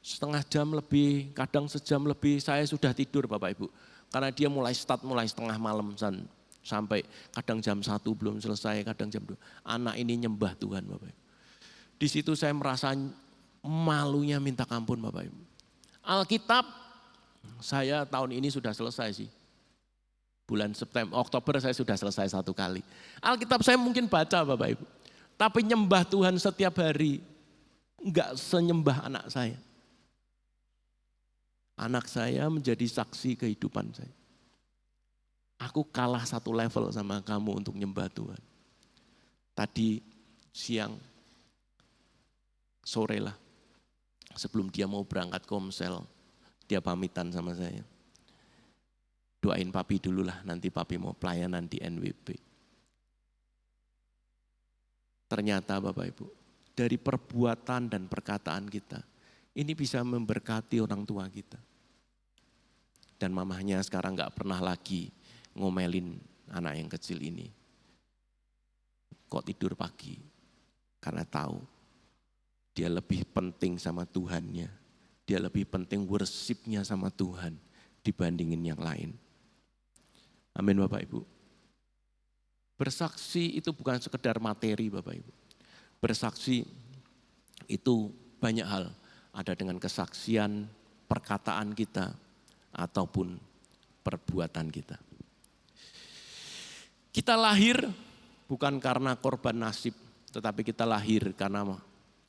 Setengah jam lebih, kadang sejam lebih saya sudah tidur Bapak Ibu. Karena dia mulai setengah malam sampai kadang jam 1 belum selesai, kadang jam 2. Anak ini nyembah Tuhan Bapak Ibu. Di situ saya merasa malunya minta ampun Bapak Ibu. Alkitab saya tahun ini sudah selesai sih. Bulan Oktober saya sudah selesai 1 kali. Alkitab saya mungkin baca Bapak Ibu. Tapi nyembah Tuhan setiap hari enggak senyembah anak saya. Anak saya menjadi saksi kehidupan saya. Aku kalah 1 level sama kamu untuk nyembah Tuhan. Tadi siang, sore lah, sebelum dia mau berangkat komsel, dia pamitan sama saya. Doain papi dulu lah, nanti papi mau pelayanan di NWB. Ternyata Bapak Ibu, dari perbuatan dan perkataan kita, ini bisa memberkati orang tua kita. Dan mamahnya sekarang gak pernah lagi ngomelin anak yang kecil ini. Kok tidur pagi? Karena tahu dia lebih penting sama Tuhannya. Dia lebih penting worship-nya sama Tuhan dibandingin yang lain. Amin Bapak Ibu. Bersaksi itu bukan sekedar materi Bapak Ibu. Bersaksi itu banyak hal. Ada dengan kesaksian, perkataan kita, ataupun perbuatan kita. Kita lahir bukan karena korban nasib, tetapi kita lahir karena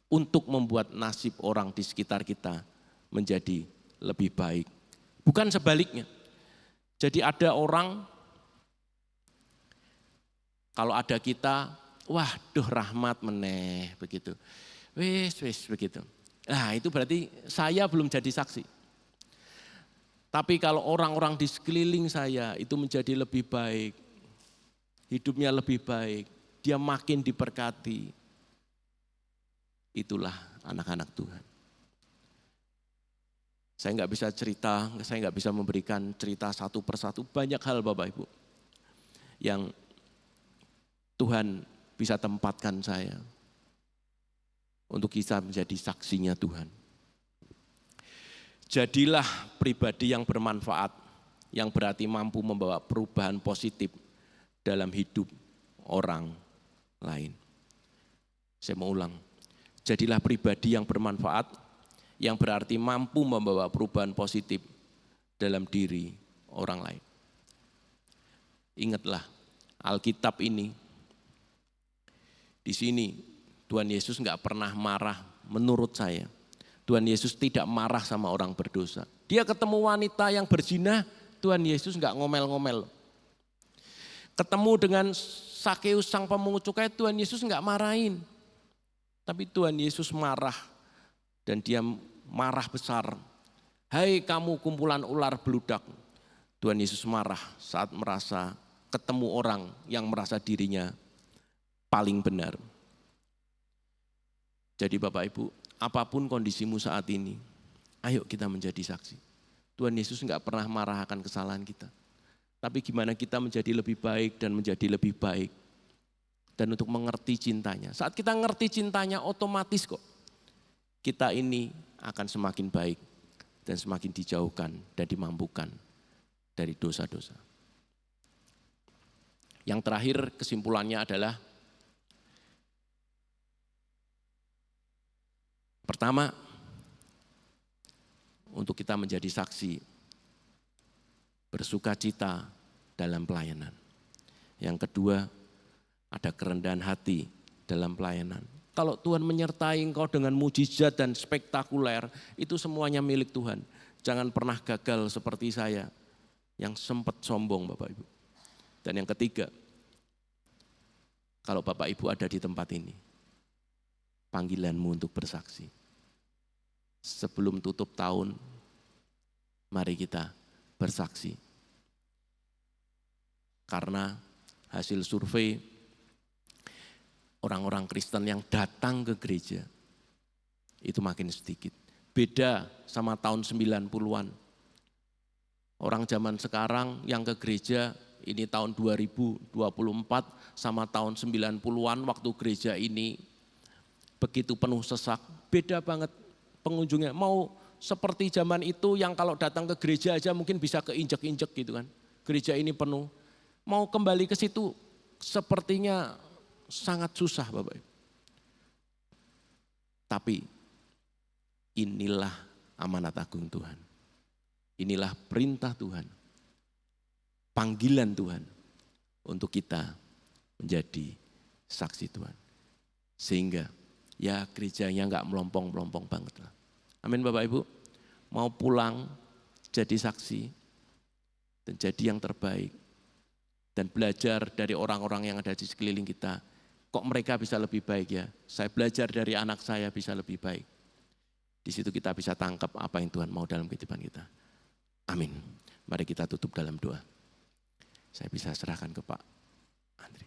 untuk membuat nasib orang di sekitar kita menjadi lebih baik. Bukan sebaliknya. Jadi ada orang, kalau ada kita, waduh rahmat meneh begitu. Wis begitu. Nah itu berarti saya belum jadi saksi. Tapi kalau orang-orang di sekeliling saya itu menjadi lebih baik, hidupnya lebih baik, dia makin diberkati. Itulah anak-anak Tuhan. Saya nggak bisa cerita, saya nggak bisa memberikan cerita satu persatu. Banyak hal Bapak Ibu yang Tuhan bisa tempatkan saya untuk bisa menjadi saksinya Tuhan. Jadilah pribadi yang bermanfaat, yang berarti mampu membawa perubahan positif dalam hidup orang lain. Saya mau ulang, jadilah pribadi yang bermanfaat, yang berarti mampu membawa perubahan positif dalam diri orang lain. Ingatlah, Alkitab ini, di sini Tuhan Yesus nggak pernah marah menurut saya. Tuhan Yesus tidak marah sama orang berdosa. Dia ketemu wanita yang berzina, Tuhan Yesus nggak ngomel-ngomel. Ketemu dengan Sakeus sang pemungut cukai, Tuhan Yesus nggak marahin. Tapi Tuhan Yesus marah dan dia marah besar. Hai kamu kumpulan ular beludak. Tuhan Yesus marah saat merasa ketemu orang yang merasa dirinya paling benar. Jadi Bapak Ibu, apapun kondisimu saat ini, ayo kita menjadi saksi. Tuhan Yesus nggak pernah marah akan kesalahan kita. Tapi gimana kita menjadi lebih baik dan menjadi lebih baik. Dan untuk mengerti cintanya. Saat kita ngerti cintanya otomatis kok. Kita ini akan semakin baik dan semakin dijauhkan dan dimampukan dari dosa-dosa. Yang terakhir kesimpulannya adalah pertama, untuk kita menjadi saksi, bersukacita dalam pelayanan. Yang kedua, ada kerendahan hati dalam pelayanan. Kalau Tuhan menyertai engkau dengan mujizat dan spektakuler, itu semuanya milik Tuhan. Jangan pernah gagal seperti saya yang sempat sombong Bapak Ibu. Dan yang ketiga, kalau Bapak Ibu ada di tempat ini, panggilanmu untuk bersaksi. Sebelum tutup tahun, mari kita bersaksi. Karena hasil survei orang-orang Kristen yang datang ke gereja itu makin sedikit. Beda sama tahun 90-an. Orang zaman sekarang yang ke gereja ini tahun 2024 sama tahun 90-an waktu gereja ini begitu penuh sesak. Beda banget pengunjungnya. Mau seperti zaman itu yang kalau datang ke gereja aja mungkin bisa keinjek-injek gitu kan. Gereja ini penuh. Mau kembali ke situ sepertinya sangat susah Bapak Ibu. Tapi inilah amanat agung Tuhan. Inilah perintah Tuhan. Panggilan Tuhan untuk kita menjadi saksi Tuhan. Sehingga ya gerejanya enggak melompong-melompong banget lah. Amin Bapak Ibu. Mau pulang jadi saksi dan jadi yang terbaik. Dan belajar dari orang-orang yang ada di sekeliling kita. Kok mereka bisa lebih baik ya? Saya belajar dari anak saya bisa lebih baik. Di situ kita bisa tangkap apa yang Tuhan mau dalam kehidupan kita. Amin. Mari kita tutup dalam doa. Saya bisa serahkan ke Pak Andri.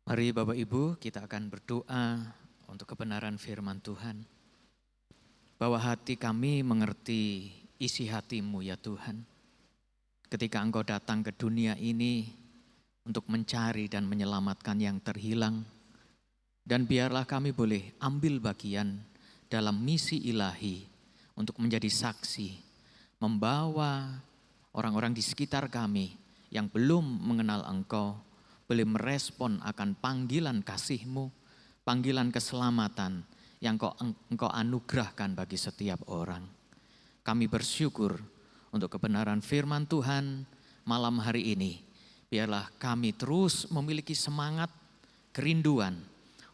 Mari Bapak Ibu kita akan berdoa untuk kebenaran firman Tuhan. Bahwa hati kami mengerti isi hati-Mu ya Tuhan. Ketika Engkau datang ke dunia ini untuk mencari dan menyelamatkan yang terhilang. Dan biarlah kami boleh ambil bagian dalam misi ilahi untuk menjadi saksi. Membawa orang-orang di sekitar kami yang belum mengenal Engkau boleh merespon akan panggilan kasih-Mu, panggilan keselamatan yang Engkau anugerahkan bagi setiap orang. Kami bersyukur untuk kebenaran firman Tuhan malam hari ini. Biarlah kami terus memiliki semangat, kerinduan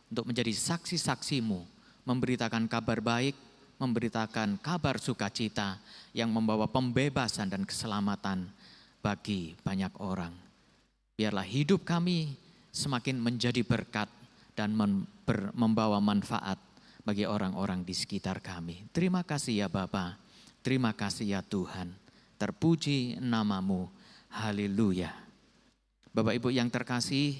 untuk menjadi saksi-saksi-Mu, memberitakan kabar baik, memberitakan kabar sukacita yang membawa pembebasan dan keselamatan bagi banyak orang. Biarlah hidup kami semakin menjadi berkat dan membawa manfaat bagi orang-orang di sekitar kami. Terima kasih ya Bapa, terima kasih ya Tuhan. Terpuji nama-Mu, haleluya. Bapak Ibu yang terkasih,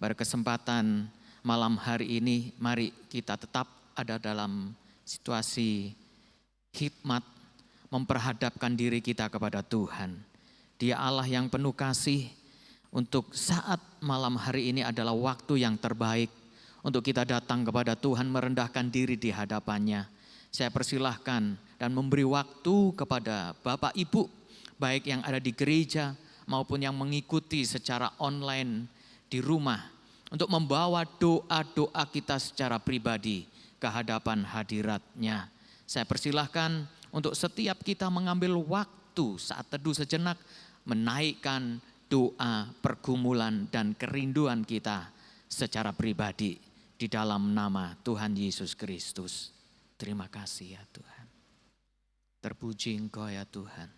pada kesempatan malam hari ini, mari kita tetap ada dalam situasi hikmat, memperhadapkan diri kita kepada Tuhan. Dia Allah yang penuh kasih, untuk saat malam hari ini adalah waktu yang terbaik untuk kita datang kepada Tuhan, merendahkan diri di hadapannya. Saya persilahkan dan memberi waktu kepada Bapak Ibu, baik yang ada di gereja maupun yang mengikuti secara online di rumah, untuk membawa doa-doa kita secara pribadi ke hadapan hadirat-Nya. Saya persilahkan untuk setiap kita mengambil waktu saat teduh sejenak, menaikkan doa, pergumulan, dan kerinduan kita secara pribadi di dalam nama Tuhan Yesus Kristus. Terima kasih ya Tuhan. Terpuji Engkau ya Tuhan.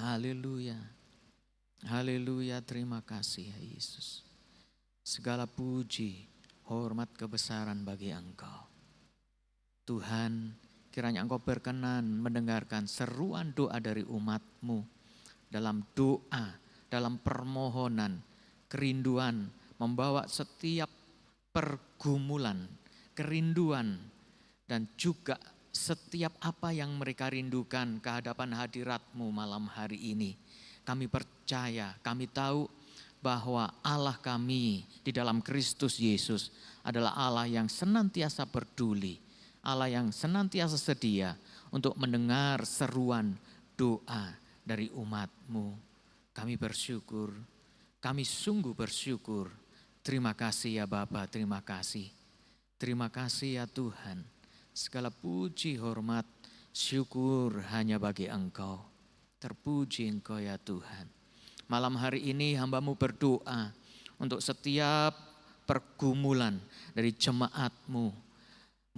Haleluya. Haleluya, terima kasih ya Yesus. Segala puji, hormat, kebesaran bagi Engkau. Tuhan, kiranya Engkau berkenan mendengarkan seruan doa dari umat-Mu dalam doa, dalam permohonan, kerinduan, membawa setiap pergumulan, kerinduan, dan juga setiap apa yang mereka rindukan ke hadapan hadirat-Mu malam hari ini. Kami percaya, kami tahu bahwa Allah kami di dalam Kristus Yesus adalah Allah yang senantiasa peduli, Allah yang senantiasa sedia untuk mendengar seruan doa dari umat-Mu. Kami bersyukur, kami sungguh bersyukur. Terima kasih ya Bapa, terima kasih. Terima kasih ya Tuhan. Segala puji, hormat, syukur hanya bagi Engkau. Terpuji Engkau ya Tuhan. Malam hari ini hamba-Mu berdoa untuk setiap pergumulan dari jemaat-Mu.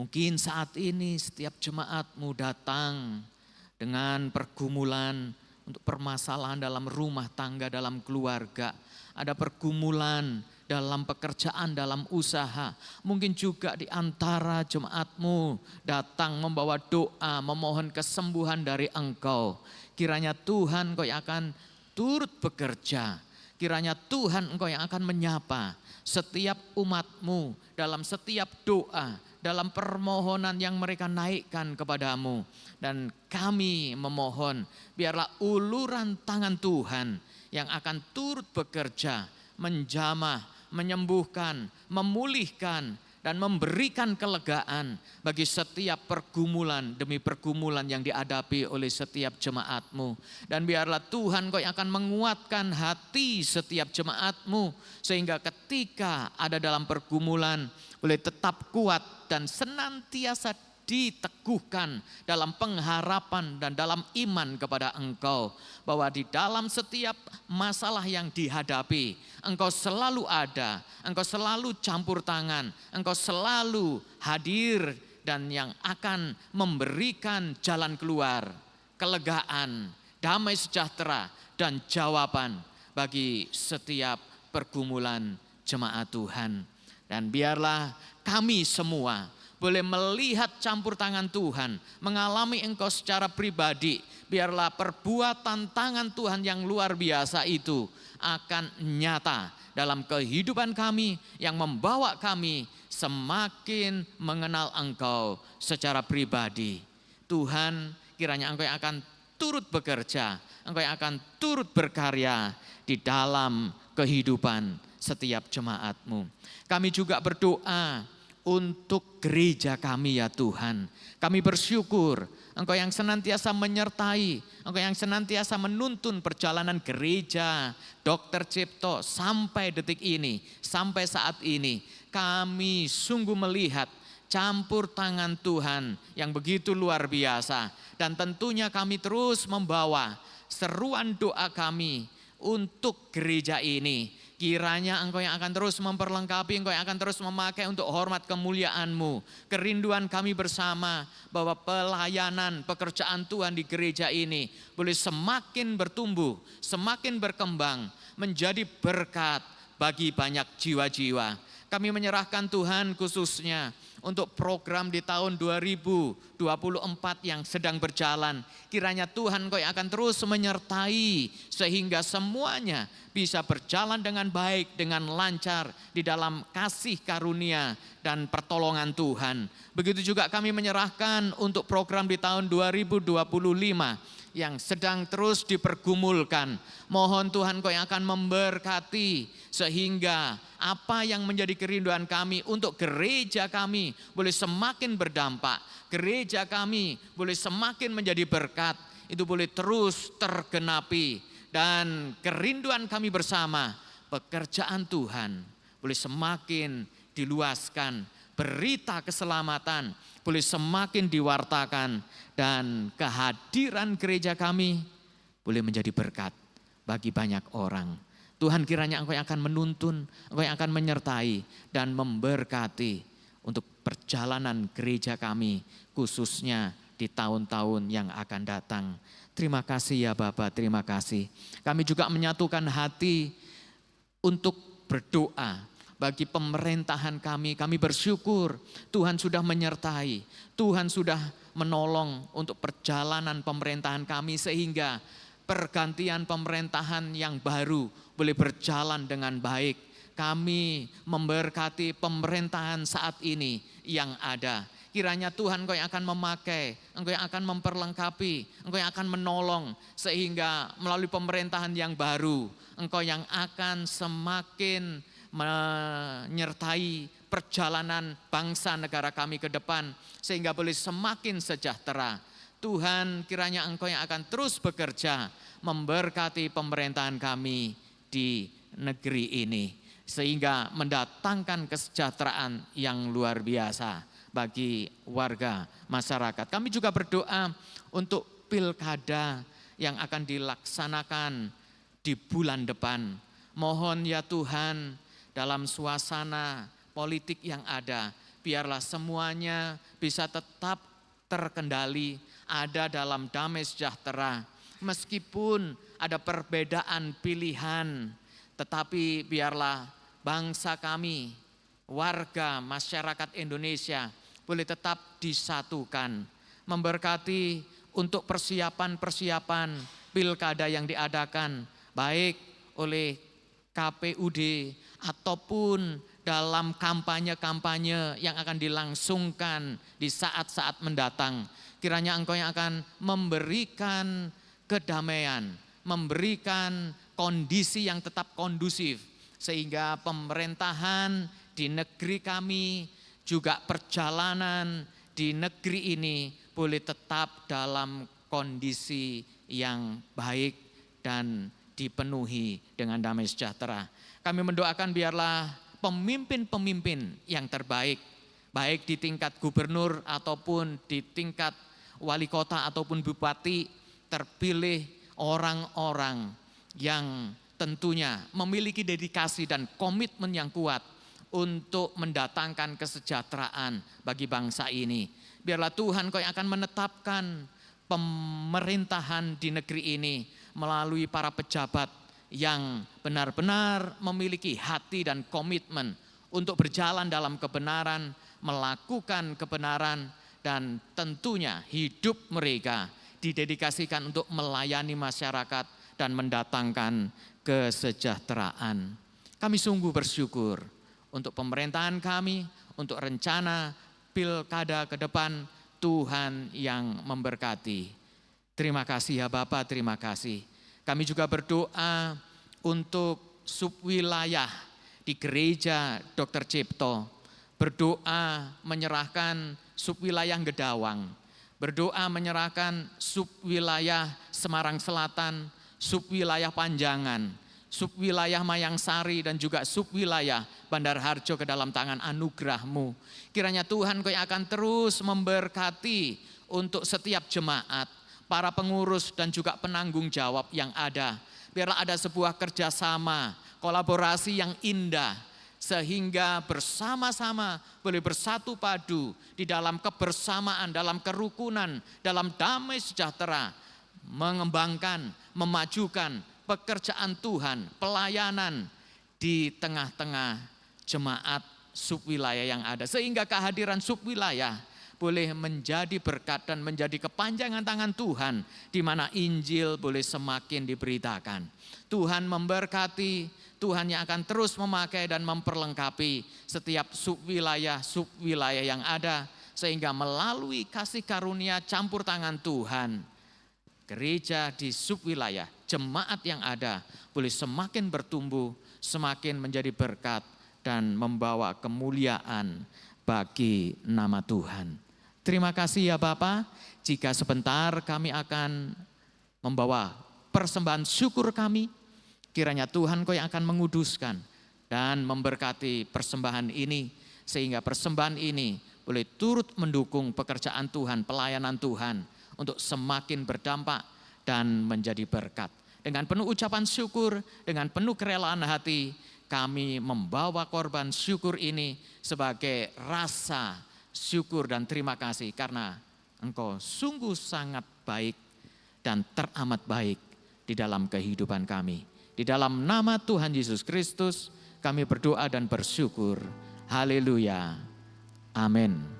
Mungkin saat ini setiap jemaat-Mu datang dengan pergumulan untuk permasalahan dalam rumah tangga, dalam keluarga. Ada pergumulan dalam pekerjaan, dalam usaha. Mungkin juga di antara jemaat-Mu datang membawa doa, memohon kesembuhan dari Engkau. Kiranya Tuhan Engkau yang akan turut bekerja. Kiranya Tuhan Engkau yang akan menyapa setiap umat-Mu dalam setiap doa, dalam permohonan yang mereka naikkan kepadamu. Dan kami memohon biarlah uluran tangan Tuhan yang akan turut bekerja, menjamah, menyembuhkan, memulihkan, dan memberikan kelegaan bagi setiap pergumulan demi pergumulan yang dihadapi oleh setiap jemaat-Mu. Dan biarlah Tuhan Kau yang akan menguatkan hati setiap jemaat-Mu, sehingga ketika ada dalam pergumulan boleh tetap kuat dan senantiasa diteguhkan dalam pengharapan dan dalam iman kepada Engkau. Bahwa di dalam setiap masalah yang dihadapi, Engkau selalu ada, Engkau selalu campur tangan, Engkau selalu hadir dan yang akan memberikan jalan keluar, kelegaan, damai sejahtera, dan jawaban bagi setiap pergumulan jemaat Tuhan. Dan biarlah kami semua boleh melihat campur tangan Tuhan, mengalami Engkau secara pribadi. Biarlah perbuatan tangan Tuhan yang luar biasa itu akan nyata dalam kehidupan kami, yang membawa kami semakin mengenal Engkau secara pribadi. Tuhan, kiranya Engkau yang akan turut bekerja, Engkau yang akan turut berkarya di dalam kehidupan setiap jemaat-Mu. Kami juga berdoa untuk gereja kami ya Tuhan. Kami bersyukur Engkau yang senantiasa menyertai, Engkau yang senantiasa menuntun perjalanan gereja Dr. Cipto sampai detik ini, sampai saat ini. Kami sungguh melihat campur tangan Tuhan yang begitu luar biasa. Dan tentunya kami terus membawa seruan doa kami untuk gereja ini. Kiranya Engkau yang akan terus memperlengkapi, Engkau yang akan terus memakai untuk hormat kemuliaan-Mu. Kerinduan kami bersama bahwa pelayanan, pekerjaan Tuhan di gereja ini boleh semakin bertumbuh, semakin berkembang, menjadi berkat bagi banyak jiwa-jiwa. Kami menyerahkan Tuhan khususnya untuk program di tahun 2024 yang sedang berjalan. Kiranya Tuhan Engkau yang akan terus menyertai sehingga semuanya bisa berjalan dengan baik, dengan lancar di dalam kasih karunia dan pertolongan Tuhan. Begitu juga kami menyerahkan untuk program di tahun 2025 yang sedang terus dipergumulkan. Mohon Tuhan Kau yang akan memberkati sehingga apa yang menjadi kerinduan kami untuk gereja kami boleh semakin berdampak. Gereja kami boleh semakin menjadi berkat, itu boleh terus tergenapi. Dan kerinduan kami bersama, pekerjaan Tuhan boleh semakin diluaskan. Berita keselamatan boleh semakin diwartakan. Dan kehadiran gereja kami boleh menjadi berkat bagi banyak orang. Tuhan kiranya Engkau yang akan menuntun, Engkau yang akan menyertai dan memberkati untuk perjalanan gereja kami, khususnya di tahun-tahun yang akan datang. Terima kasih ya Bapa, terima kasih. Kami juga menyatukan hati untuk berdoa bagi pemerintahan kami. Kami bersyukur Tuhan sudah menyertai, Tuhan sudah menolong untuk perjalanan pemerintahan kami sehingga pergantian pemerintahan yang baru boleh berjalan dengan baik. Kami memberkati pemerintahan saat ini yang ada. Kiranya Tuhan Engkau yang akan memakai, Engkau yang akan memperlengkapi, Engkau yang akan menolong sehingga melalui pemerintahan yang baru Engkau yang akan semakin menyertai perjalanan bangsa negara kami ke depan sehingga boleh semakin sejahtera. Tuhan kiranya Engkau yang akan terus bekerja memberkati pemerintahan kami di negeri ini sehingga mendatangkan kesejahteraan yang luar biasa bagi warga masyarakat. Kami juga berdoa untuk pilkada yang akan dilaksanakan di bulan depan. Mohon ya Tuhan, dalam suasana politik yang ada, biarlah semuanya bisa tetap terkendali, ada dalam damai sejahtera. Meskipun ada perbedaan pilihan, tetapi biarlah bangsa kami, warga masyarakat Indonesia boleh tetap disatukan. Memberkati untuk persiapan-persiapan pilkada yang diadakan, baik oleh KPUD ataupun dalam kampanye-kampanye yang akan dilangsungkan di saat-saat mendatang. Kiranya Engkau yang akan memberikan kedamaian, memberikan kondisi yang tetap kondusif sehingga pemerintahan di negeri kami juga perjalanan di negeri ini boleh tetap dalam kondisi yang baik dan dipenuhi dengan damai sejahtera. Kami mendoakan biarlah pemimpin-pemimpin yang terbaik, baik di tingkat gubernur ataupun di tingkat wali kota ataupun bupati, terpilih orang-orang yang tentunya memiliki dedikasi dan komitmen yang kuat untuk mendatangkan kesejahteraan bagi bangsa ini. Biarlah Tuhan Kau yang akan menetapkan pemerintahan di negeri ini melalui para pejabat yang benar-benar memiliki hati dan komitmen untuk berjalan dalam kebenaran, melakukan kebenaran, dan tentunya hidup mereka didedikasikan untuk melayani masyarakat dan mendatangkan kesejahteraan. Kami sungguh bersyukur untuk pemerintahan kami, untuk rencana pilkada ke depan. Tuhan yang memberkati. Terima kasih ya Bapak, terima kasih. Kami juga berdoa untuk subwilayah di gereja Dr. Cipto. Berdoa menyerahkan subwilayah Gedawang. Berdoa menyerahkan subwilayah Semarang Selatan, subwilayah Panjangan, subwilayah Mayangsari dan juga subwilayah Bandar Harjo ke dalam tangan anugerah-Mu. Kiranya Tuhan Kau yang akan terus memberkati untuk setiap jemaat, para pengurus dan juga penanggung jawab yang ada. Biarlah ada sebuah kerjasama, kolaborasi yang indah, sehingga bersama-sama boleh bersatu padu di dalam kebersamaan, dalam kerukunan, dalam damai sejahtera, mengembangkan, memajukan pekerjaan Tuhan, pelayanan di tengah-tengah jemaat subwilayah yang ada. Sehingga kehadiran subwilayah boleh menjadi berkat dan menjadi kepanjangan tangan Tuhan, di mana Injil boleh semakin diberitakan. Tuhan memberkati, Tuhan yang akan terus memakai dan memperlengkapi setiap subwilayah yang ada, sehingga melalui kasih karunia campur tangan Tuhan, gereja di subwilayah, jemaat yang ada boleh semakin bertumbuh, semakin menjadi berkat dan membawa kemuliaan bagi nama Tuhan. Terima kasih ya Bapak, jika sebentar kami akan membawa persembahan syukur kami, kiranya Tuhan Kau yang akan menguduskan dan memberkati persembahan ini, sehingga persembahan ini boleh turut mendukung pekerjaan Tuhan, pelayanan Tuhan, untuk semakin berdampak dan menjadi berkat. Dengan penuh ucapan syukur, dengan penuh kerelaan hati, kami membawa korban syukur ini sebagai rasa syukur dan terima kasih karena Engkau sungguh sangat baik dan teramat baik di dalam kehidupan kami. Di dalam nama Tuhan Yesus Kristus kami berdoa dan bersyukur. Haleluya. Amin.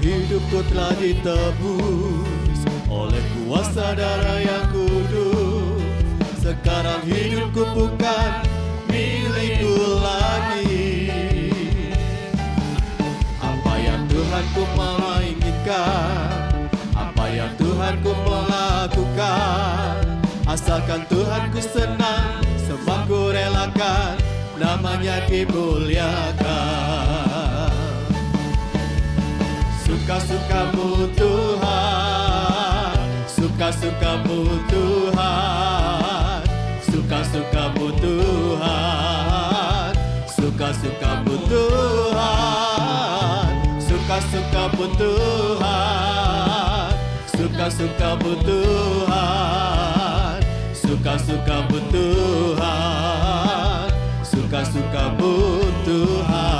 Hidupku telah ditebus oleh kuasa darah yang kudus. Sekarang hidupku bukan milikku lagi. Apa yang Tuhanku malah inginkan, apa yang Tuhanku melakukan, asalkan Tuhanku senang, semua ku relakan, namanya dimuliakan. Suka-sukamu Tuhan, suka-sukamu Tuhan, suka-sukamu Tuhan, suka-sukamu Tuhan, suka-sukamu Tuhan, suka-sukamu Tuhan, suka-sukamu Tuhan, suka-sukamu Tuhan.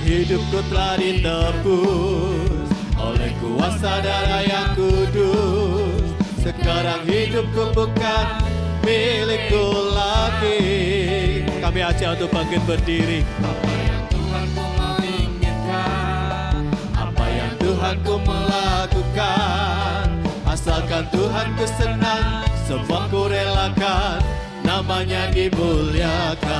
Hidupku telah ditebus oleh kuasa darah yang kudus. Sekarang hidupku bukan milikku lagi. Kami ajak untuk bangkit berdiri. Apa yang Tuhanku menginginkan, apa yang Tuhanku melakukan, asalkan Tuhanku senang, semua ku relakan, namanya dimuliakan.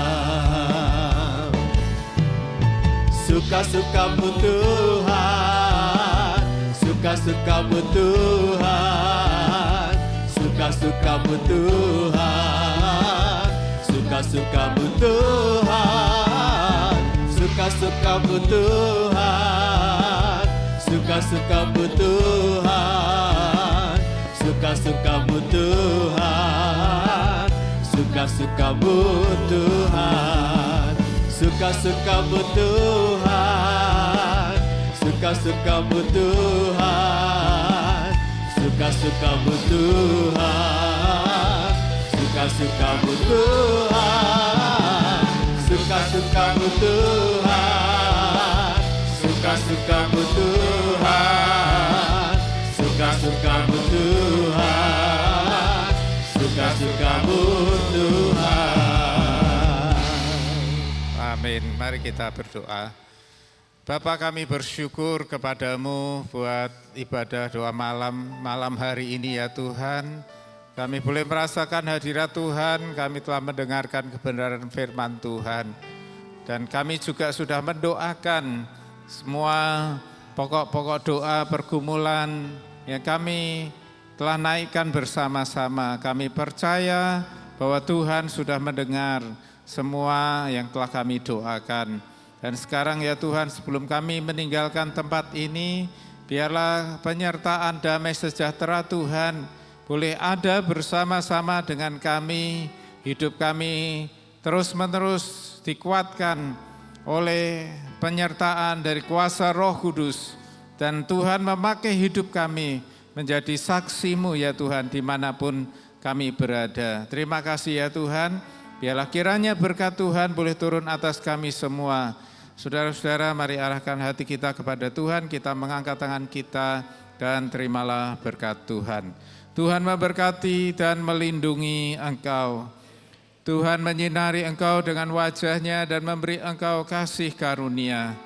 Suka-sukamu Tuhan, suka-sukamu Tuhan, suka-sukamu Tuhan, suka-sukamu Tuhan, suka-sukamu Tuhan, suka-sukamu Tuhan, suka-sukamu Tuhan, suka-sukamu Tuhan. Suka-sukamu Tuhan, suka-sukamu Tuhan, suka-sukamu Tuhan, suka-sukamu Tuhan, suka-sukamu Tuhan, suka-sukamu Tuhan, suka-sukamu Tuhan, suka-sukamu Tuhan. Amin. Mari kita berdoa. Bapa, kami bersyukur kepadamu buat ibadah doa malam hari ini ya Tuhan. Kami boleh merasakan hadirat Tuhan, kami telah mendengarkan kebenaran firman Tuhan. Dan kami juga sudah mendoakan semua pokok-pokok doa pergumulan yang kami telah naikkan bersama-sama. Kami percaya bahwa Tuhan sudah mendengar semua yang telah kami doakan. Dan sekarang ya Tuhan, sebelum kami meninggalkan tempat ini, biarlah penyertaan damai sejahtera Tuhan boleh ada bersama-sama dengan kami. Hidup kami terus-menerus dikuatkan oleh penyertaan dari kuasa Roh Kudus. Dan Tuhan memakai hidup kami menjadi saksi-Mu ya Tuhan dimanapun kami berada. Terima kasih ya Tuhan. Biarlah kiranya berkat Tuhan boleh turun atas kami semua. Saudara-saudara, mari arahkan hati kita kepada Tuhan, kita mengangkat tangan kita dan terimalah berkat Tuhan. Tuhan memberkati dan melindungi engkau. Tuhan menyinari engkau dengan wajah-Nya dan memberi engkau kasih karunia.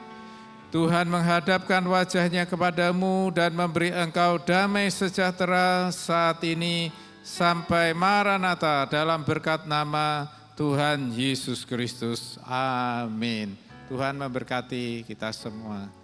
Tuhan menghadapkan wajah-Nya kepadamu dan memberi engkau damai sejahtera saat ini sampai Maranatha dalam berkat nama Tuhan Yesus Kristus. Amin. Tuhan memberkati kita semua.